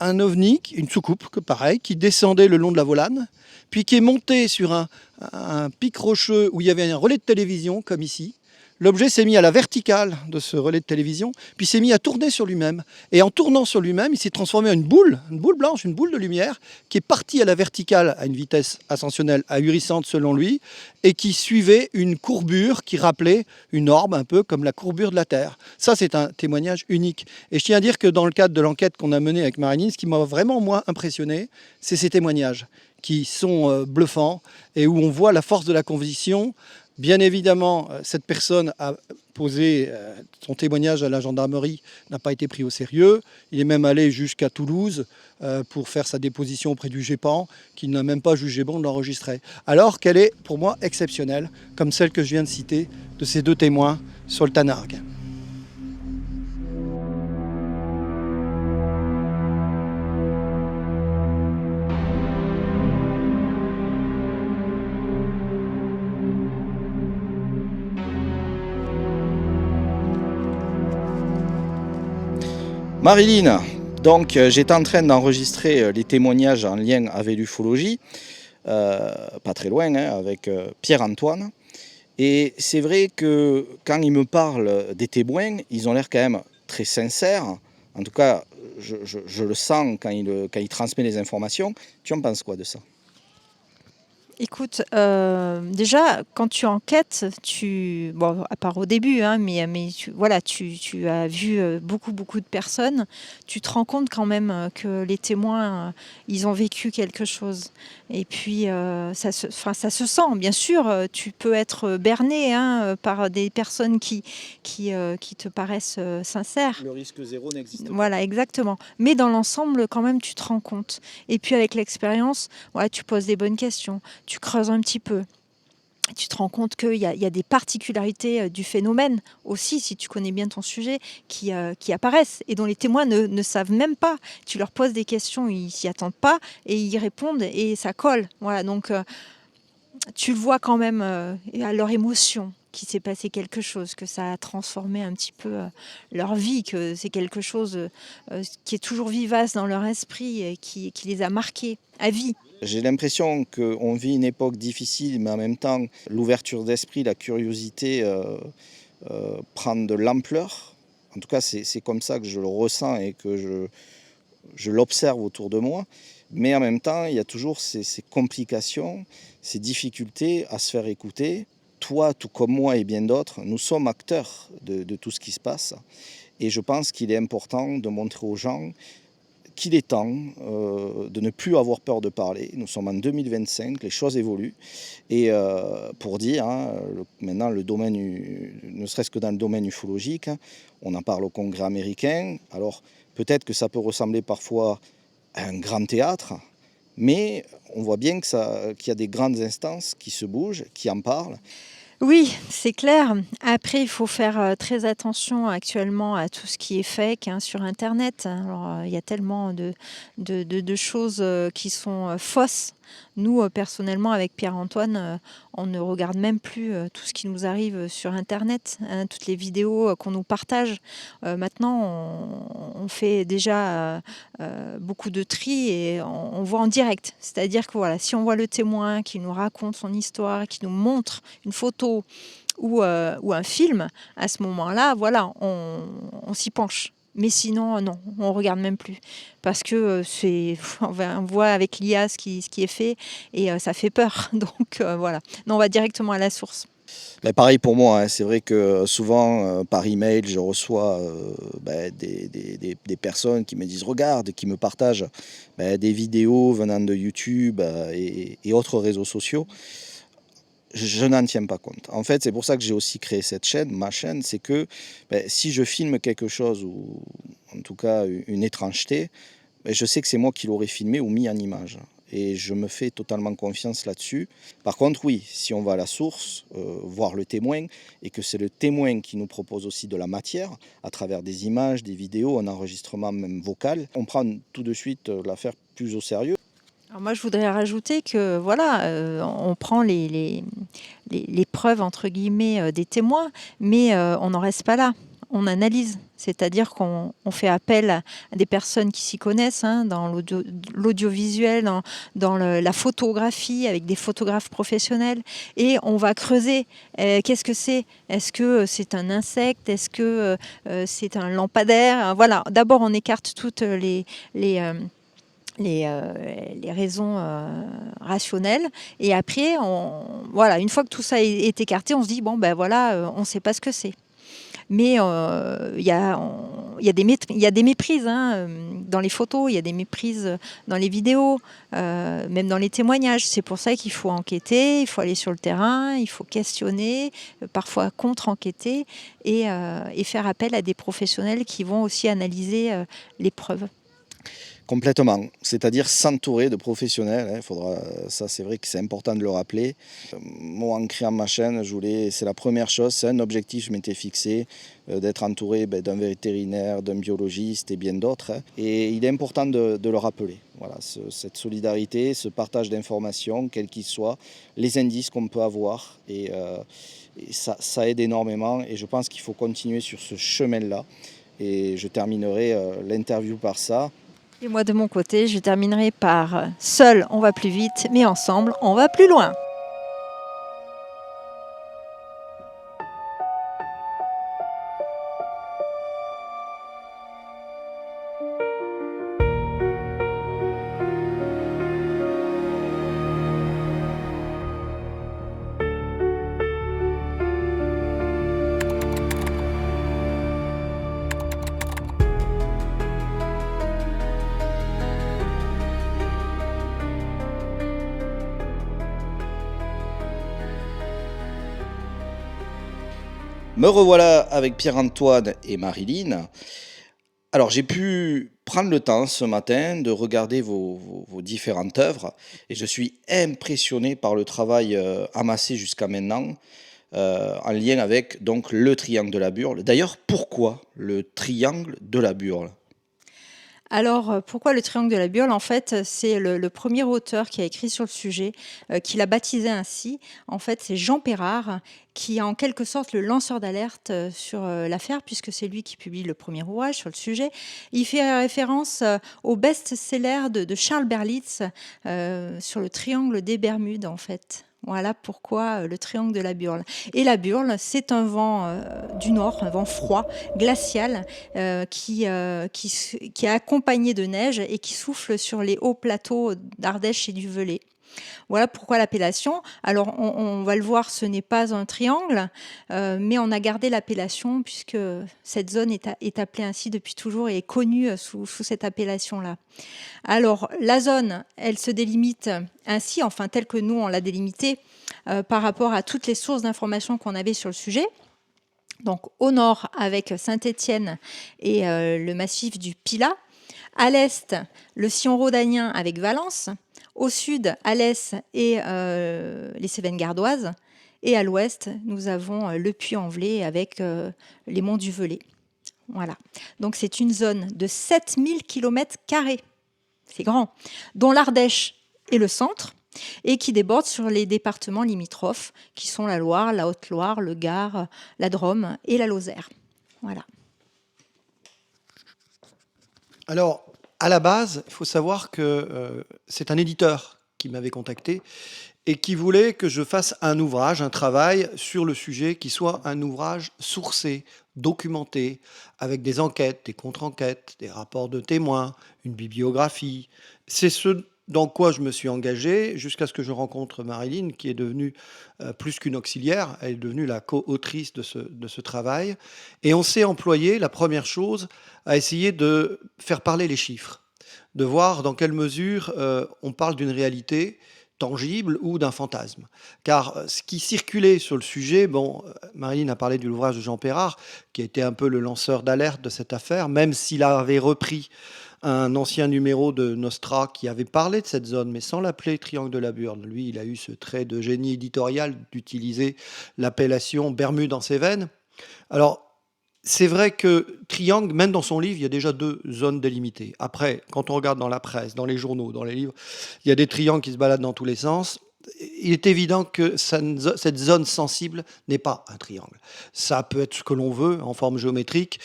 un ovni, une soucoupe, pareil, qui descendait le long de la Volane, puis qui est monté sur un pic rocheux où il y avait un relais de télévision, comme ici. L'objet s'est mis à la verticale de ce relais de télévision, puis s'est mis à tourner sur lui-même. Et en tournant sur lui-même, il s'est transformé en une boule blanche, une boule de lumière, qui est partie à la verticale à une vitesse ascensionnelle ahurissante selon lui, et qui suivait une courbure qui rappelait une orbe, un peu comme la courbure de la Terre. Ça, c'est un témoignage unique. Et je tiens à dire que dans le cadre de l'enquête qu'on a menée avec Marinine, ce qui m'a vraiment, moi, impressionné, c'est ces témoignages qui sont bluffants et où on voit la force de la conviction. Bien évidemment, cette personne a posé son témoignage à la gendarmerie, n'a pas été pris au sérieux. Il est même allé jusqu'à Toulouse pour faire sa déposition auprès du GEPAN, qui n'a même pas jugé bon de l'enregistrer. Alors qu'elle est, pour moi, exceptionnelle, comme celle que je viens de citer de ces 2 témoins sur le Tanargue. Marilyn, donc j'étais en train d'enregistrer les témoignages en lien avec l'ufologie, pas très loin, hein, avec Pierre-Antoine. Et c'est vrai que quand il me parle des témoins, ils ont l'air quand même très sincères. En tout cas, je le sens quand il transmet les informations. Tu en penses quoi de ça ? Écoute, déjà, quand tu enquêtes, bon, à part au début, hein, mais voilà, tu as vu beaucoup, beaucoup de personnes, tu te rends compte quand même que les témoins, ils ont vécu quelque chose. Et puis, ça se sent, bien sûr, tu peux être berné hein, par des personnes qui te paraissent sincères. Le risque zéro n'existe pas. Voilà, exactement. Mais dans l'ensemble, quand même, tu te rends compte. Et puis avec l'expérience, ouais, tu poses des bonnes questions, tu creuses un petit peu. Tu te rends compte qu'il y a des particularités du phénomène aussi, si tu connais bien ton sujet, qui apparaissent et dont les témoins ne savent même pas. Tu leur poses des questions, ils s'y attendent pas et ils répondent et ça colle. Voilà, donc tu le vois quand même à leur émotion qu'il s'est passé quelque chose, que ça a transformé un petit peu leur vie, que c'est quelque chose qui est toujours vivace dans leur esprit et qui les a marqués à vie. J'ai l'impression qu'on vit une époque difficile, mais en même temps, l'ouverture d'esprit, la curiosité prend de l'ampleur. En tout cas, c'est comme ça que je le ressens et que je l'observe autour de moi. Mais en même temps, il y a toujours ces complications, ces difficultés à se faire écouter. Toi, tout comme moi et bien d'autres, nous sommes acteurs de tout ce qui se passe. Et je pense qu'il est important de montrer aux gens qu'il est temps de ne plus avoir peur de parler. Nous sommes en 2025, les choses évoluent. Et pour dire, hein, maintenant, le domaine, ne serait-ce que dans le domaine ufologique, hein, on en parle au Congrès américain. Alors, peut-être que ça peut ressembler parfois à un grand théâtre, mais on voit bien qu'il y a des grandes instances qui se bougent, qui en parlent. Oui, c'est clair. Après, il faut faire très attention actuellement à tout ce qui est fake hein, sur Internet. Alors, il y a tellement de choses qui sont fausses. Nous, personnellement, avec Pierre-Antoine, on ne regarde même plus tout ce qui nous arrive sur Internet, hein, toutes les vidéos qu'on nous partage. Maintenant, on fait déjà beaucoup de tri et on voit en direct. C'est-à-dire que voilà, si on voit le témoin qui nous raconte son histoire, qui nous montre une photo ou un film, à ce moment-là, voilà, on s'y penche. Mais sinon, non, on regarde même plus. Parce que on voit avec l'IA ce qui est fait et ça fait peur. Donc voilà, non, on va directement à la source. Ben pareil pour moi, hein. C'est vrai que souvent par email je reçois des personnes qui me disent regarde, qui me partagent des vidéos venant de YouTube et autres réseaux sociaux. Je n'en tiens pas compte. En fait, c'est pour ça que j'ai aussi créé cette chaîne, ma chaîne, c'est que si je filme quelque chose, ou en tout cas une étrangeté, je sais que c'est moi qui l'aurais filmé ou mis en image. Et je me fais totalement confiance là-dessus. Par contre, oui, si on va à la source, voir le témoin, et que c'est le témoin qui nous propose aussi de la matière, à travers des images, des vidéos, un enregistrement même vocal, on prend tout de suite l'affaire plus au sérieux. Alors moi, je voudrais rajouter que voilà, on prend les preuves entre guillemets des témoins, mais on n'en reste pas là. On analyse, c'est-à-dire qu'on fait appel à des personnes qui s'y connaissent hein, dans l'audiovisuel, dans la photographie, avec des photographes professionnels, et on va creuser. Qu'est-ce que c'est ? Est-ce que c'est un insecte ? Est-ce que c'est un lampadaire ? Voilà. D'abord, on écarte toutes les raisons rationnelles et après voilà, une fois que tout ça est écarté, on se dit bon ben voilà, on ne sait pas ce que c'est, mais il y a des méprises hein, dans les photos, il y a des méprises dans les vidéos, même dans les témoignages. C'est pour ça qu'il faut enquêter, il faut aller sur le terrain, il faut questionner, parfois contre-enquêter et faire appel à des professionnels qui vont aussi analyser les preuves. Complètement, c'est-à-dire s'entourer de professionnels. Ça c'est vrai que c'est important de le rappeler. Moi, en créant ma chaîne, c'est la première chose, c'est un objectif que je m'étais fixé, d'être entouré d'un vétérinaire, d'un biologiste et bien d'autres. Et il est important de le rappeler. Voilà, cette solidarité, ce partage d'informations, quel qu'il soit, les indices qu'on peut avoir. Et ça aide énormément et je pense qu'il faut continuer sur ce chemin-là. Et je terminerai l'interview par ça. Et moi, de mon côté, je terminerai par « Seul, on va plus vite, mais ensemble, on va plus loin ». Me revoilà avec Pierre-Antoine et Marilyn. Alors j'ai pu prendre le temps ce matin de regarder vos différentes œuvres et je suis impressionné par le travail amassé jusqu'à maintenant en lien avec donc le triangle de la Burle. D'ailleurs, pourquoi le triangle de la Burle? Alors, pourquoi le triangle de la Burle? En fait, c'est le premier auteur qui a écrit sur le sujet, qui l'a baptisé ainsi. En fait, c'est Jean Perrard, qui est en quelque sorte le lanceur d'alerte sur l'affaire, puisque c'est lui qui publie le premier ouvrage sur le sujet. Il fait référence au best-seller de Charles Berlitz sur le triangle des Bermudes, en fait. Voilà pourquoi le triangle de la Burle. Et la Burle, c'est un vent du nord, un vent froid, glacial, qui est accompagné de neige et qui souffle sur les hauts plateaux d'Ardèche et du Velay. Voilà pourquoi l'appellation. Alors, on va le voir, ce n'est pas un triangle, mais on a gardé l'appellation puisque cette zone est appelée ainsi depuis toujours et est connue sous cette appellation-là. Alors, la zone, elle se délimite ainsi, enfin, telle que nous, on l'a délimitée par rapport à toutes les sources d'informations qu'on avait sur le sujet. Donc, au nord, avec Saint-Étienne et le massif du Pilat. À l'est, le sillon rhodanien avec Valence. Au sud, Alès et les Cévennes gardoises. Et à l'ouest, nous avons le Puy-en-Velay avec les monts du Velay. Voilà. Donc c'est une zone de 7000 km². C'est grand. Dont l'Ardèche est le centre et qui déborde sur les départements limitrophes qui sont la Loire, la Haute-Loire, le Gard, la Drôme et la Lozère. Voilà. Alors, à la base, il faut savoir que c'est un éditeur qui m'avait contacté et qui voulait que je fasse un ouvrage, un travail sur le sujet qui soit un ouvrage sourcé, documenté, avec des enquêtes, des contre-enquêtes, des rapports de témoins, une bibliographie. C'est ce dans quoi je me suis engagé jusqu'à ce que je rencontre Marilyn, qui est devenue plus qu'une auxiliaire, elle est devenue la co-autrice de ce travail. Et on s'est employé, la première chose, à essayer de faire parler les chiffres, de voir dans quelle mesure on parle d'une réalité tangible ou d'un fantasme. Car ce qui circulait sur le sujet, bon, Marilyn a parlé de l'ouvrage de Jean Perrard, qui a été un peu le lanceur d'alerte de cette affaire, même s'il avait repris un ancien numéro de Nostra qui avait parlé de cette zone, mais sans l'appeler Triangle de la Burle. Lui, il a eu ce trait de génie éditorial d'utiliser l'appellation Bermude en Cévennes. Alors, c'est vrai que Triangle, même dans son livre, il y a déjà 2 zones délimitées. Après, quand on regarde dans la presse, dans les journaux, dans les livres, il y a des triangles qui se baladent dans tous les sens. Il est évident que cette zone sensible n'est pas un triangle. Ça peut être ce que l'on veut, en forme géométrique.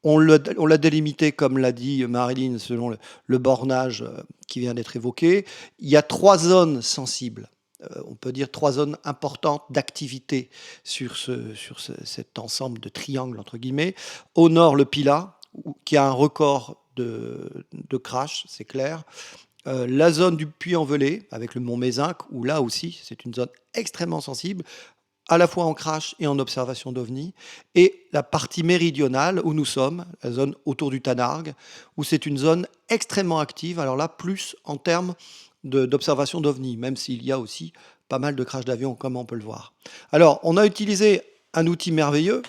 On l'a délimité, comme l'a dit Marilyn, selon le bornage qui vient d'être évoqué. Il y a 3 zones sensibles. On peut dire 3 zones importantes d'activité sur cet ensemble de triangles, entre guillemets. Au nord, le Pilat, qui a un record de crash, c'est clair. La zone du Puy-en-Velay, avec le mont Mézenc, où là aussi, c'est une zone extrêmement sensible, à la fois en crash et en observation d'OVNI, et la partie méridionale où nous sommes, la zone autour du Tanargue, où c'est une zone extrêmement active, alors là, plus en termes d'observation d'OVNI, même s'il y a aussi pas mal de crash d'avion, comme on peut le voir. Alors, on a utilisé un outil merveilleux,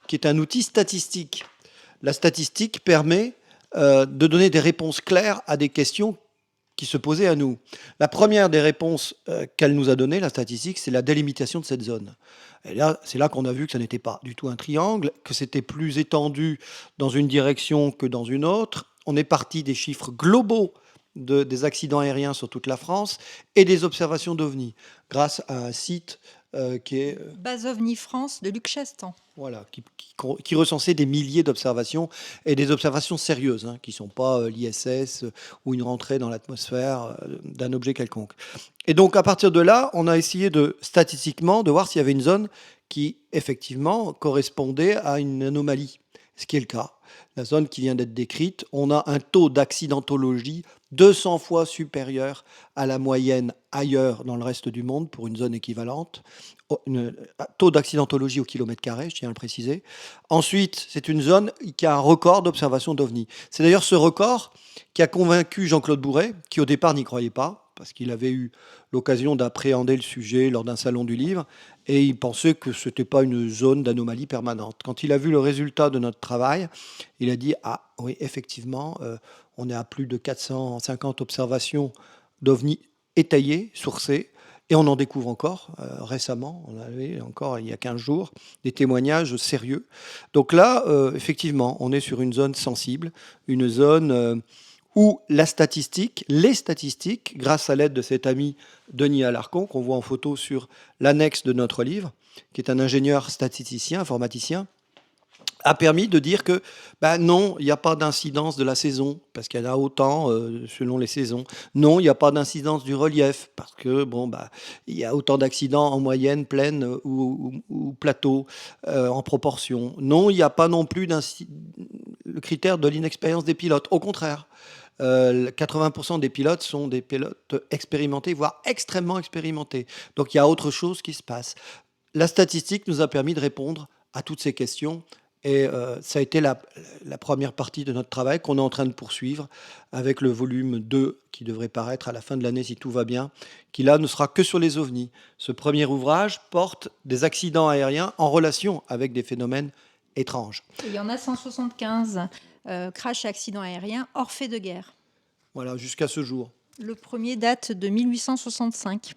qui est un outil statistique. La statistique permet de donner des réponses claires à des questions qui se posaient à nous. La première des réponses qu'elle nous a données, la statistique, c'est la délimitation de cette zone. Et là, c'est là qu'on a vu que ça n'était pas du tout un triangle, que c'était plus étendu dans une direction que dans une autre. On est parti des chiffres globaux des accidents aériens sur toute la France et des observations d'OVNI, grâce à un site qui est... Base OVNI France de Luc Chastan. Voilà, qui recensait des milliers d'observations, et des observations sérieuses, hein, qui ne sont pas l'ISS ou une rentrée dans l'atmosphère d'un objet quelconque. Et donc, à partir de là, on a essayé statistiquement de voir s'il y avait une zone qui, effectivement, correspondait à une anomalie, ce qui est le cas. La zone qui vient d'être décrite, on a un taux d'accidentologie 200 fois supérieur à la moyenne ailleurs dans le reste du monde pour une zone équivalente. Un taux d'accidentologie au kilomètre carré, je tiens à le préciser. Ensuite, c'est une zone qui a un record d'observation d'OVNI. C'est d'ailleurs ce record qui a convaincu Jean-Claude Bourret, qui au départ n'y croyait pas, parce qu'il avait eu l'occasion d'appréhender le sujet lors d'un salon du livre, et il pensait que ce n'était pas une zone d'anomalie permanente. Quand il a vu le résultat de notre travail, il a dit « Ah oui, effectivement, on est à plus de 450 observations d'ovnis étayées, sourcées, et on en découvre encore récemment, on avait encore il y a 15 jours, des témoignages sérieux. Donc là, effectivement, on est sur une zone sensible, une zone où les statistiques, grâce à l'aide de cet ami Denis Alarcon, qu'on voit en photo sur l'annexe de notre livre, qui est un ingénieur statisticien, informaticien, a permis de dire que non, il n'y a pas d'incidence de la saison, parce qu'il y en a autant selon les saisons. Non, il n'y a pas d'incidence du relief, parce que il y a autant d'accidents en moyenne, plaine ou plateau, en proportion. Non, il n'y a pas non plus le critère de l'inexpérience des pilotes. Au contraire, 80% des pilotes sont des pilotes expérimentés, voire extrêmement expérimentés. Donc il y a autre chose qui se passe. La statistique nous a permis de répondre à toutes ces questions. Et ça a été la première partie de notre travail qu'on est en train de poursuivre avec le volume 2 qui devrait paraître à la fin de l'année si tout va bien, qui là ne sera que sur les ovnis. Ce premier ouvrage porte des accidents aériens en relation avec des phénomènes étranges. Il y en a 175 crash et accidents aériens hors fait de guerre. Voilà, jusqu'à ce jour. Le premier date de 1865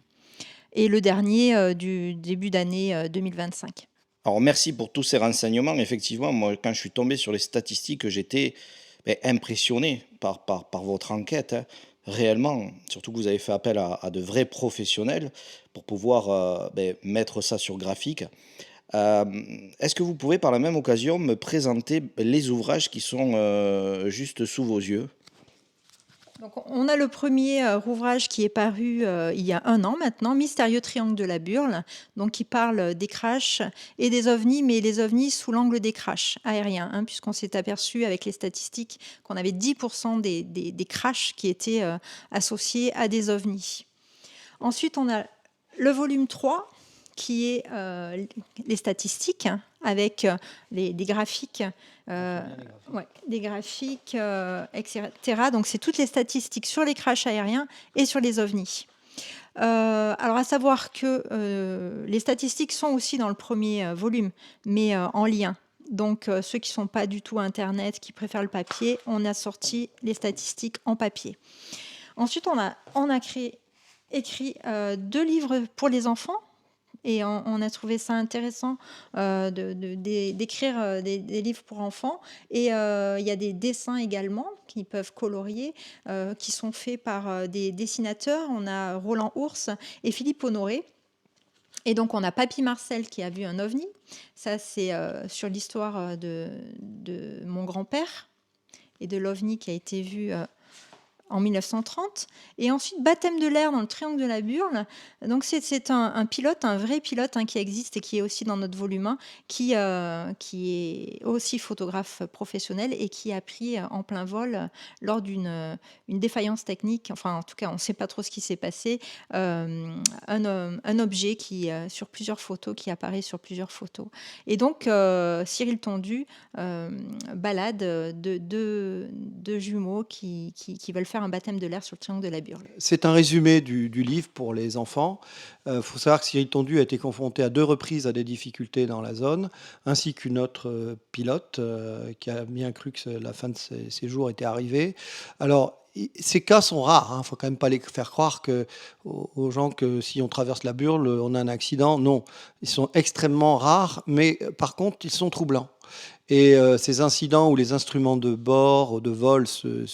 et le dernier du début d'année 2025. Alors merci pour tous ces renseignements. Effectivement, moi, quand je suis tombé sur les statistiques, j'étais impressionné par votre enquête. Hein. Réellement, surtout que vous avez fait appel à de vrais professionnels pour pouvoir mettre ça sur graphique. Est-ce que vous pouvez par la même occasion me présenter les ouvrages qui sont juste sous vos yeux ? Donc, on a le premier ouvrage qui est paru il y a 1 an maintenant, Mystérieux triangle de la Burle, donc qui parle des crashs et des ovnis, mais les ovnis sous l'angle des crashs aériens, hein, puisqu'on s'est aperçu avec les statistiques qu'on avait 10% des crashs qui étaient associés à des ovnis. Ensuite, on a le volume 3, qui est les statistiques, hein, avec des graphiques, des graphiques, etc. Donc, c'est toutes les statistiques sur les crashs aériens et sur les ovnis. Alors, à savoir que les statistiques sont aussi dans le premier volume, mais en lien. Donc, ceux qui ne sont pas du tout Internet, qui préfèrent le papier, on a sorti les statistiques en papier. Ensuite, on a écrit 2 livres pour les enfants. Et on a trouvé ça intéressant d'écrire des livres pour enfants. Et il y a des dessins également qui peuvent colorier, qui sont faits par des dessinateurs. On a Roland Ours et Philippe Honoré. Et donc, on a Papy Marcel qui a vu un ovni. Ça, c'est sur l'histoire de mon grand-père et de l'ovni qui a été vu en 1930. Et ensuite, Baptême de l'air dans le triangle de la Burle. Donc, c'est un pilote, un vrai pilote, hein, qui existe et qui est aussi dans notre volume 1, qui est aussi photographe professionnel et qui a pris en plein vol lors d'une défaillance technique. Enfin, en tout cas, on ne sait pas trop ce qui s'est passé. Un objet sur plusieurs photos, qui apparaît sur plusieurs photos. Et donc, Cyril Tondu balade deux jumeaux qui veulent faire un baptême de l'air sur le triangle de la Burle. C'est un résumé du livre pour les enfants. Faut savoir que Cyril Tondu a été confronté à 2 reprises à des difficultés dans la zone, ainsi qu'une autre pilote qui a bien cru que la fin de ses jours était arrivée. Alors, ces cas sont rares, hein. Faut quand même pas les faire croire aux gens que si on traverse la Burle, on a un accident. Non, ils sont extrêmement rares, mais par contre, ils sont troublants. Et ces incidents où les instruments de bord ou de vol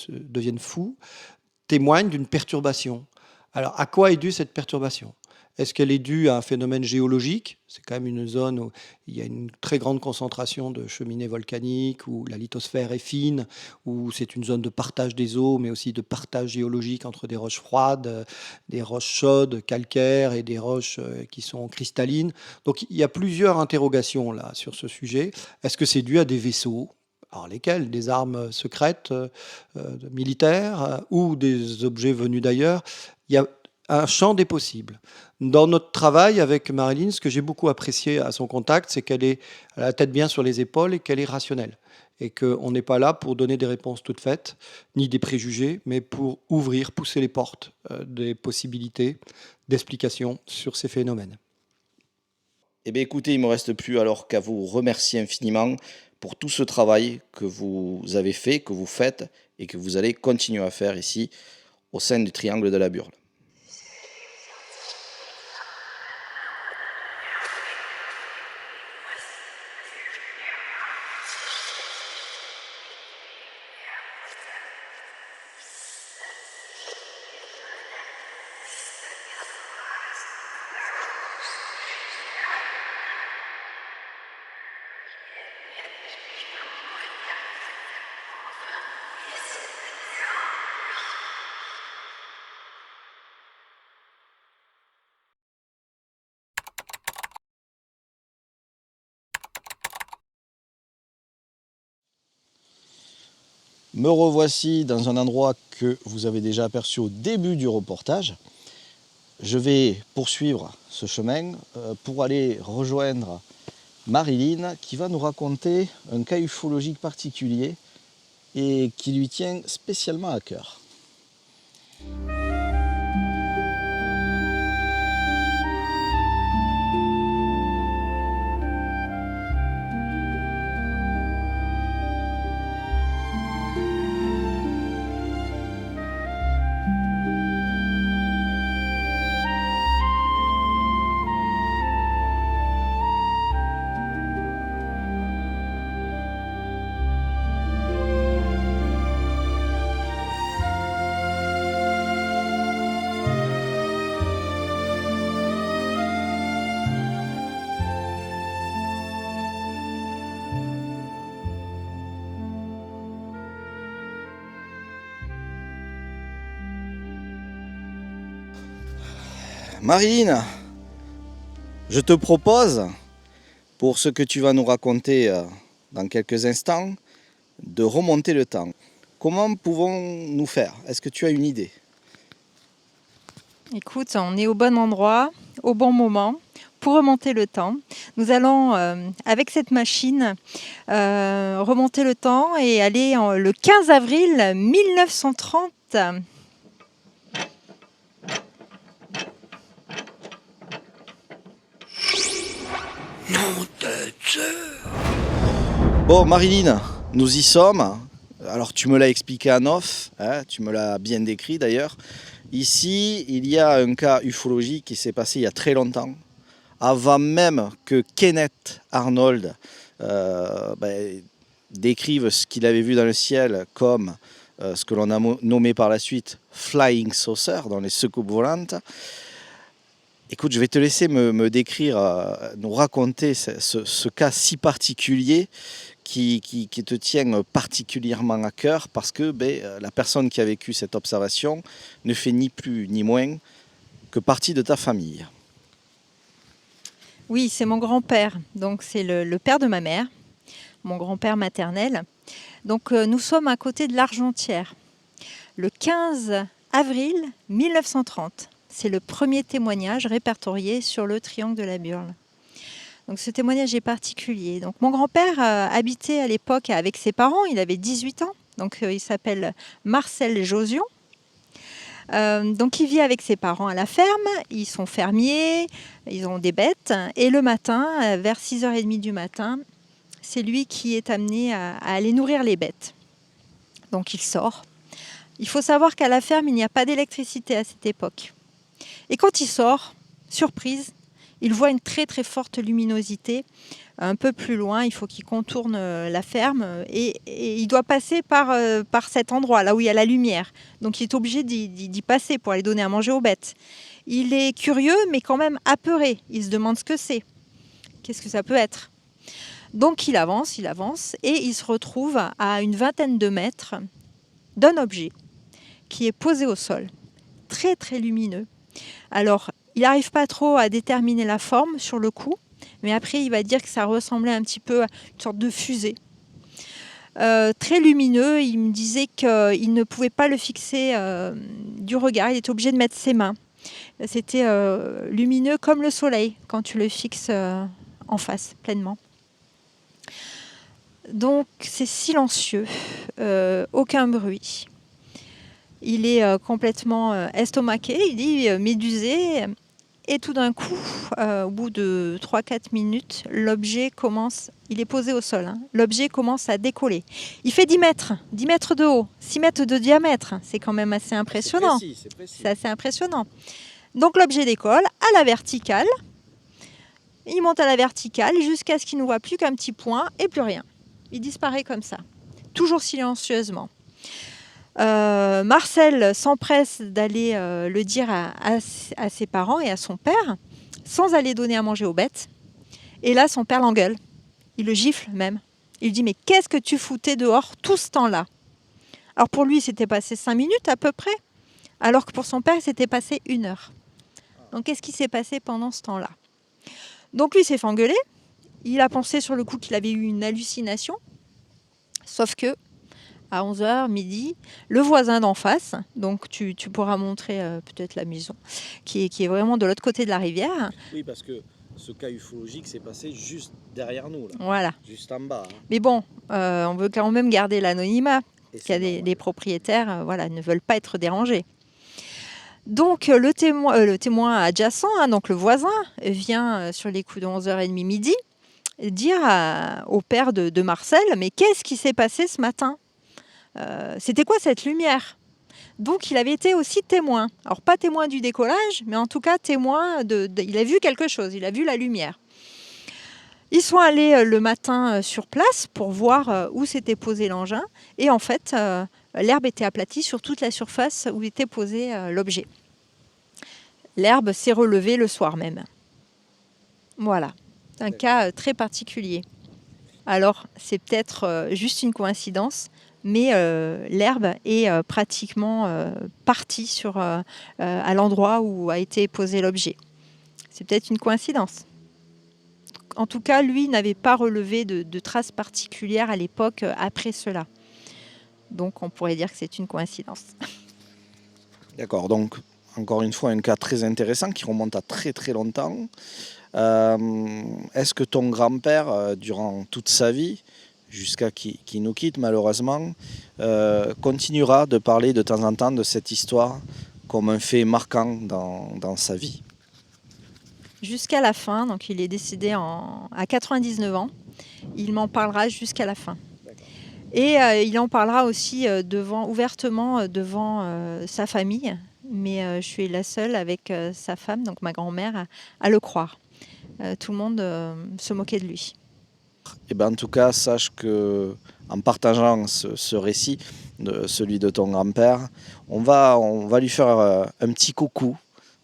deviennent fous témoignent d'une perturbation. Alors, à quoi est due cette perturbation ? Est-ce qu'elle est due à un phénomène géologique ? C'est quand même une zone où il y a une très grande concentration de cheminées volcaniques, où la lithosphère est fine, où c'est une zone de partage des eaux, mais aussi de partage géologique entre des roches froides, des roches chaudes, calcaires, et des roches qui sont cristallines. Donc il y a plusieurs interrogations là sur ce sujet. Est-ce que c'est dû à des vaisseaux ? Alors lesquels ? Des armes secrètes militaires ou des objets venus d'ailleurs ? Il y a un champ des possibles. Dans notre travail avec Marilyn, ce que j'ai beaucoup apprécié à son contact, c'est qu'elle a la tête bien sur les épaules et qu'elle est rationnelle. et qu'on n'est pas là pour donner des réponses toutes faites, ni des préjugés, mais pour ouvrir, pousser les portes des possibilités d'explication sur ces phénomènes. Eh bien écoutez, il ne me reste plus alors qu'à vous remercier infiniment pour tout ce travail que vous avez fait, que vous faites et que vous allez continuer à faire ici au sein du Triangle de la Burle. Me revoici dans un endroit que vous avez déjà aperçu au début du reportage. Je vais poursuivre ce chemin pour aller rejoindre Marilyn qui va nous raconter un cas ufologique particulier et qui lui tient spécialement à cœur. Marilyn, je te propose, pour ce que tu vas nous raconter dans quelques instants, de remonter le temps. Comment pouvons-nous faire? Est-ce que tu as une idée? Écoute, on est au bon endroit, au bon moment, pour remonter le temps. Nous allons, avec cette machine, remonter le temps et aller le 15 avril 1930. Bon, Marilyn, nous y sommes. Alors, tu me l'as expliqué en off, hein, tu me l'as bien décrit d'ailleurs. Ici, il y a un cas ufologique qui s'est passé il y a très longtemps, avant même que Kenneth Arnold décrive ce qu'il avait vu dans le ciel comme ce que l'on a nommé par la suite Flying Saucer, dans les soucoupes volantes. Écoute, je vais te laisser me décrire, nous raconter ce cas si particulier qui te tient particulièrement à cœur parce que la personne qui a vécu cette observation ne fait ni plus ni moins que partie de ta famille. Oui, c'est mon grand-père, donc c'est le père de ma mère, mon grand-père maternel. Donc nous sommes à côté de l'Argentière, le 15 avril 1930. C'est le premier témoignage répertorié sur le triangle de la Burle. Donc ce témoignage est particulier. Donc mon grand-père habitait à l'époque avec ses parents, il avait 18 ans, donc il s'appelle Marcel Josion. Donc il vit avec ses parents à la ferme, ils sont fermiers, ils ont des bêtes, et le matin, vers 6h30 du matin, c'est lui qui est amené à aller nourrir les bêtes. Donc il sort. Il faut savoir qu'à la ferme, il n'y a pas d'électricité à cette époque. Et quand il sort, surprise, il voit une très très forte luminosité. Un peu plus loin, il faut qu'il contourne la ferme et il doit passer par cet endroit, là où il y a la lumière. Donc il est obligé d'y passer pour aller donner à manger aux bêtes. Il est curieux, mais quand même apeuré. Il se demande ce que c'est. Qu'est-ce que ça peut être? Donc il avance et il se retrouve à une vingtaine de mètres d'un objet qui est posé au sol, très très lumineux. Alors, il n'arrive pas trop à déterminer la forme sur le coup, mais après, il va dire que ça ressemblait un petit peu à une sorte de fusée. Très lumineux, il me disait qu'il ne pouvait pas le fixer du regard, il était obligé de mettre ses mains. C'était lumineux comme le soleil quand tu le fixes en face, pleinement. Donc c'est silencieux, aucun bruit. Il est complètement estomaqué, il dit médusé. Et tout d'un coup, au bout de 3-4 minutes, l'objet commence, il est posé au sol, l'objet commence à décoller. Il fait 10 mètres de haut, 6 mètres de diamètre. C'est quand même assez impressionnant. C'est précis. C'est assez impressionnant. Donc l'objet décolle à la verticale. Il monte à la verticale jusqu'à ce qu'il ne voit plus qu'un petit point et plus rien. Il disparaît comme ça, toujours silencieusement. Marcel s'empresse d'aller le dire à ses parents et à son père, sans aller donner à manger aux bêtes. Et là, son père l'engueule. Il le gifle même. Il lui dit « Mais qu'est-ce que tu foutais dehors tout ce temps-là » Alors pour lui, il s'était passé 5 minutes à peu près, alors que pour son père, il s'était passé 1 heure. Donc qu'est-ce qui s'est passé pendant ce temps-là? Donc lui s'est fait engueuler. Il a pensé sur le coup qu'il avait eu une hallucination. Sauf que à 11h, midi, le voisin d'en face, donc tu pourras montrer peut-être la maison, qui est vraiment de l'autre côté de la rivière. Oui, parce que ce cas ufologique s'est passé juste derrière nous, là. Voilà. Juste en bas. Mais bon, on veut quand même garder l'anonymat, parce qu'il y a des propriétaires ne veulent pas être dérangés. Donc le témoin adjacent, donc le voisin, vient sur les coups de 11h30 midi dire au père de Marcel « Mais qu'est-ce qui s'est passé ce matin ? C'était quoi cette lumière ?» Donc il avait été aussi témoin. Alors pas témoin du décollage, mais en tout cas témoin il a vu quelque chose, il a vu la lumière. Ils sont allés le matin sur place pour voir où s'était posé l'engin. Et en fait, l'herbe était aplatie sur toute la surface où était posé l'objet. L'herbe s'est relevée le soir même. Voilà, c'est un cas très particulier. Alors, c'est peut-être juste une coïncidence, mais l'herbe est pratiquement partie à l'endroit où a été posé l'objet. C'est peut-être une coïncidence. En tout cas, lui n'avait pas relevé de traces particulières à l'époque après cela. Donc, on pourrait dire que c'est une coïncidence. D'accord, donc encore une fois, un cas très intéressant qui remonte à très très longtemps. Est-ce que ton grand-père, durant toute sa vie, jusqu'à qu'il nous quitte malheureusement, continuera de parler de temps en temps de cette histoire comme un fait marquant dans sa vie? Jusqu'à la fin, donc il est décédé à 99 ans, il m'en parlera jusqu'à la fin. Et il en parlera aussi ouvertement devant sa famille, mais je suis la seule avec sa femme, donc ma grand-mère, à le croire. Tout le monde se moquait de lui. Et ben en tout cas, sache que en partageant ce récit, celui de ton grand-père, on va lui faire un petit coucou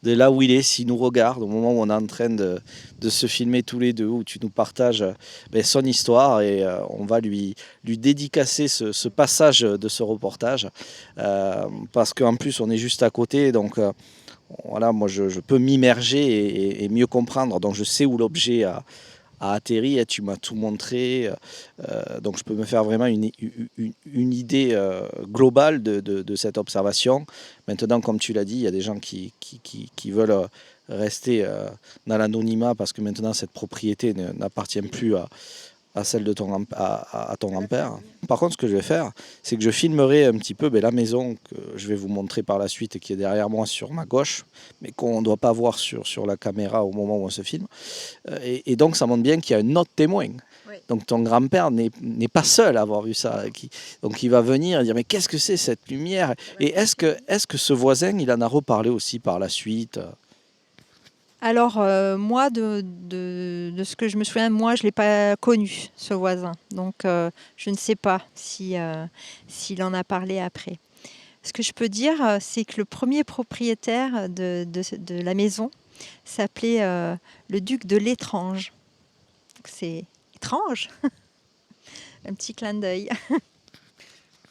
de là où il est, s'il nous regarde, au moment où on est en train de se filmer tous les deux, où tu nous partages son histoire, et on va lui dédicacer ce passage de ce reportage, parce qu'en plus on est juste à côté, donc voilà, moi je peux m'immerger et mieux comprendre, donc je sais où l'objet a atterri, et tu m'as tout montré, donc je peux me faire vraiment une idée globale de cette observation. Maintenant, comme tu l'as dit, il y a des gens qui veulent rester dans l'anonymat parce que maintenant cette propriété n'appartient plus à celle de ton grand-père. Par contre, ce que je vais faire, c'est que je filmerai un petit peu la maison que je vais vous montrer par la suite, qui est derrière moi sur ma gauche, mais qu'on ne doit pas voir sur la caméra au moment où on se filme. Et donc, ça montre bien qu'il y a un autre témoin. Oui. Donc, ton grand-père n'est pas seul à avoir vu ça. Donc, il va venir et dire « Mais qu'est-ce que c'est cette lumière ?» Et est-ce que ce voisin, il en a reparlé aussi par la suite ? Alors, moi, de ce que je me souviens, moi, je ne l'ai pas connu, ce voisin. Donc, je ne sais pas s'il en a parlé après. Ce que je peux dire, c'est que le premier propriétaire de la maison s'appelait le duc de l'Étrange. C'est étrange. Un petit clin d'œil.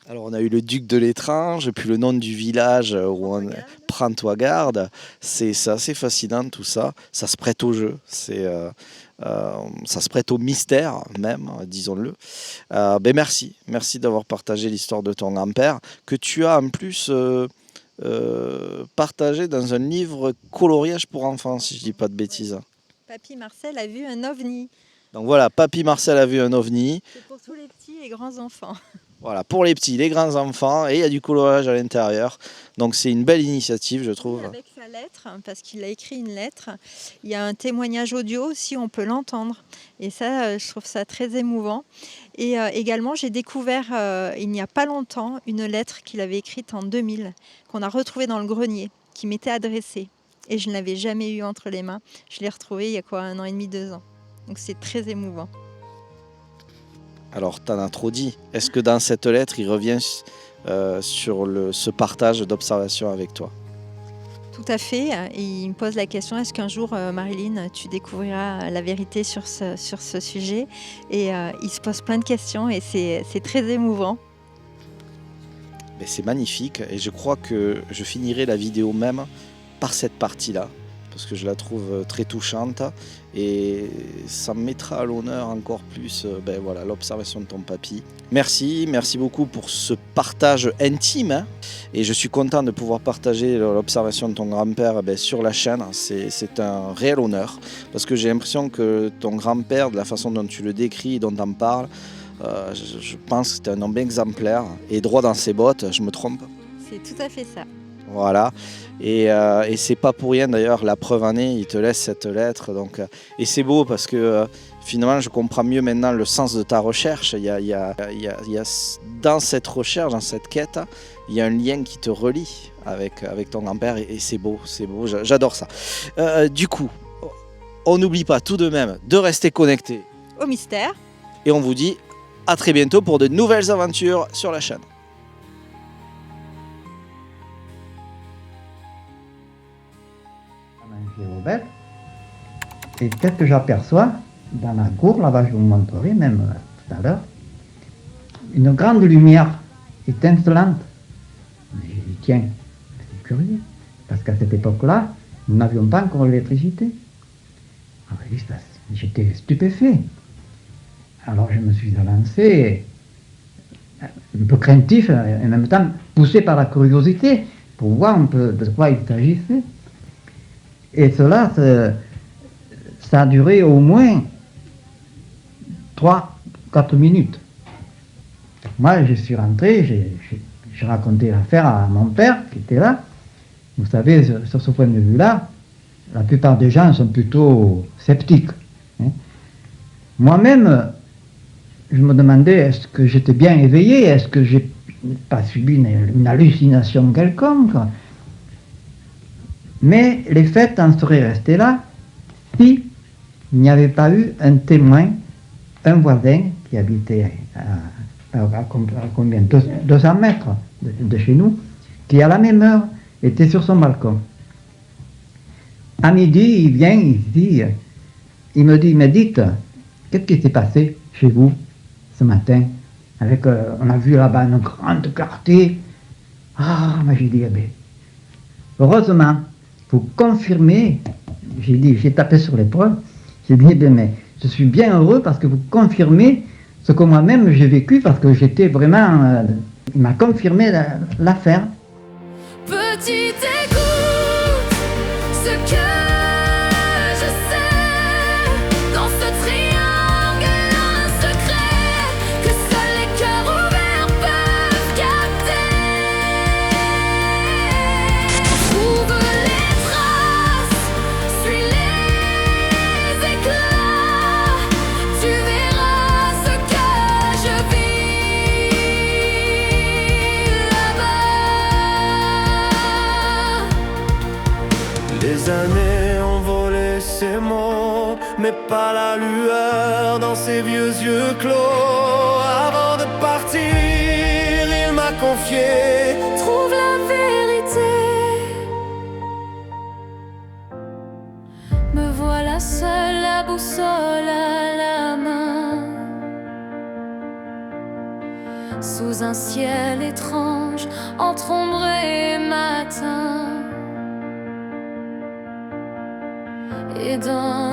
Alors on a eu le duc de l'Étrange, puis le nom du village où on Prends-toi garde. C'est assez fascinant tout ça. Ça se prête au jeu. Ça se prête au mystère même, disons-le. Merci d'avoir partagé l'histoire de ton grand-père, que tu as en plus partagé dans un livre coloriage pour enfants, si je ne dis pas de bêtises. Papy Marcel a vu un ovni. Donc voilà, Papy Marcel a vu un ovni. C'est pour tous les petits et grands enfants. Voilà, pour les petits, les grands enfants, et il y a du coloriage à l'intérieur. Donc c'est une belle initiative, je trouve. Oui, avec sa lettre, parce qu'il a écrit une lettre. Il y a un témoignage audio aussi, on peut l'entendre. Et ça, je trouve ça très émouvant. Et également, j'ai découvert il n'y a pas longtemps une lettre qu'il avait écrite en 2000, qu'on a retrouvée dans le grenier, qui m'était adressée. Et je ne l'avais jamais eue entre les mains. Je l'ai retrouvée il y a 1 an et demi, 2 ans. Donc c'est très émouvant. Alors, t'en as trop dit. Est-ce que dans cette lettre, il revient sur ce partage d'observation avec toi? Tout à fait. Et il me pose la question, est-ce qu'un jour, Marilyn, tu découvriras la vérité sur ce sujet? Et il se pose plein de questions et c'est très émouvant. Mais c'est magnifique et je crois que je finirai la vidéo même par cette partie-là, parce que je la trouve très touchante et ça me mettra à l'honneur encore plus voilà, l'observation de ton papy. Merci beaucoup pour ce partage intime, hein, et je suis content de pouvoir partager l'observation de ton grand-père sur la chaîne. C'est un réel honneur, parce que j'ai l'impression que ton grand-père, de la façon dont tu le décris et dont tu en parles, je pense que c'est un homme exemplaire et droit dans ses bottes, je me trompe? C'est tout à fait ça. Voilà, et c'est pas pour rien d'ailleurs, la preuve en est, il te laisse cette lettre, donc, et c'est beau parce que finalement je comprends mieux maintenant le sens de ta recherche. Il y a dans cette recherche, dans cette quête, il y a un lien qui te relie avec ton grand-père, et c'est beau, j'adore ça. Du coup, on n'oublie pas tout de même de rester connecté Au mystère. Et on vous dit à très bientôt pour de nouvelles aventures sur la chaîne. Robert. Et qu'est-ce que j'aperçois dans la cour, là-bas je vous montrerai même tout à l'heure, une grande lumière étincelante. J'ai dit tiens, c'est curieux, parce qu'à cette époque-là, nous n'avions pas encore l'électricité. J'étais stupéfait. Alors je me suis avancé, un peu craintif et en même temps poussé par la curiosité pour voir un peu de quoi il s'agissait. Et cela, ça a duré au moins 3-4 minutes. Moi, je suis rentré, j'ai raconté l'affaire à mon père qui était là. Vous savez, sur ce point de vue-là, la plupart des gens sont plutôt sceptiques. Hein. Moi-même, je me demandais, est-ce que j'étais bien éveillé? Est-ce que j'ai pas subi une hallucination quelconque? Mais les faits en seraient restés là si il n'y avait pas eu un témoin, un voisin qui habitait à combien 200 mètres de chez nous, qui à la même heure était sur son balcon. À midi, il vient ici, il me dit, mais dites, qu'est-ce qui s'est passé chez vous ce matin? On a vu là-bas une grande clarté. Ah, mais j'ai dit, eh bien, heureusement, vous confirmez, j'ai tapé sur l'épaule, j'ai dit, eh bien, mais je suis bien heureux parce que vous confirmez ce que moi-même j'ai vécu, parce que j'étais vraiment, il m'a confirmé l'affaire. Petit écoute, ce que je sais, dans ce triangle, un secret que seuls les cœurs ouverts peuvent capter. Trouve les traces, suis les éclats, tu verras ce que je vis là-bas. Les années ont volé ses mots, mais pas la lueur dans ses vieux yeux clos. Avant de partir, il m'a confié: trouve la vérité. Me voilà seule, la boussole à la main, sous un ciel étrange, entre ombre et matin. Et dans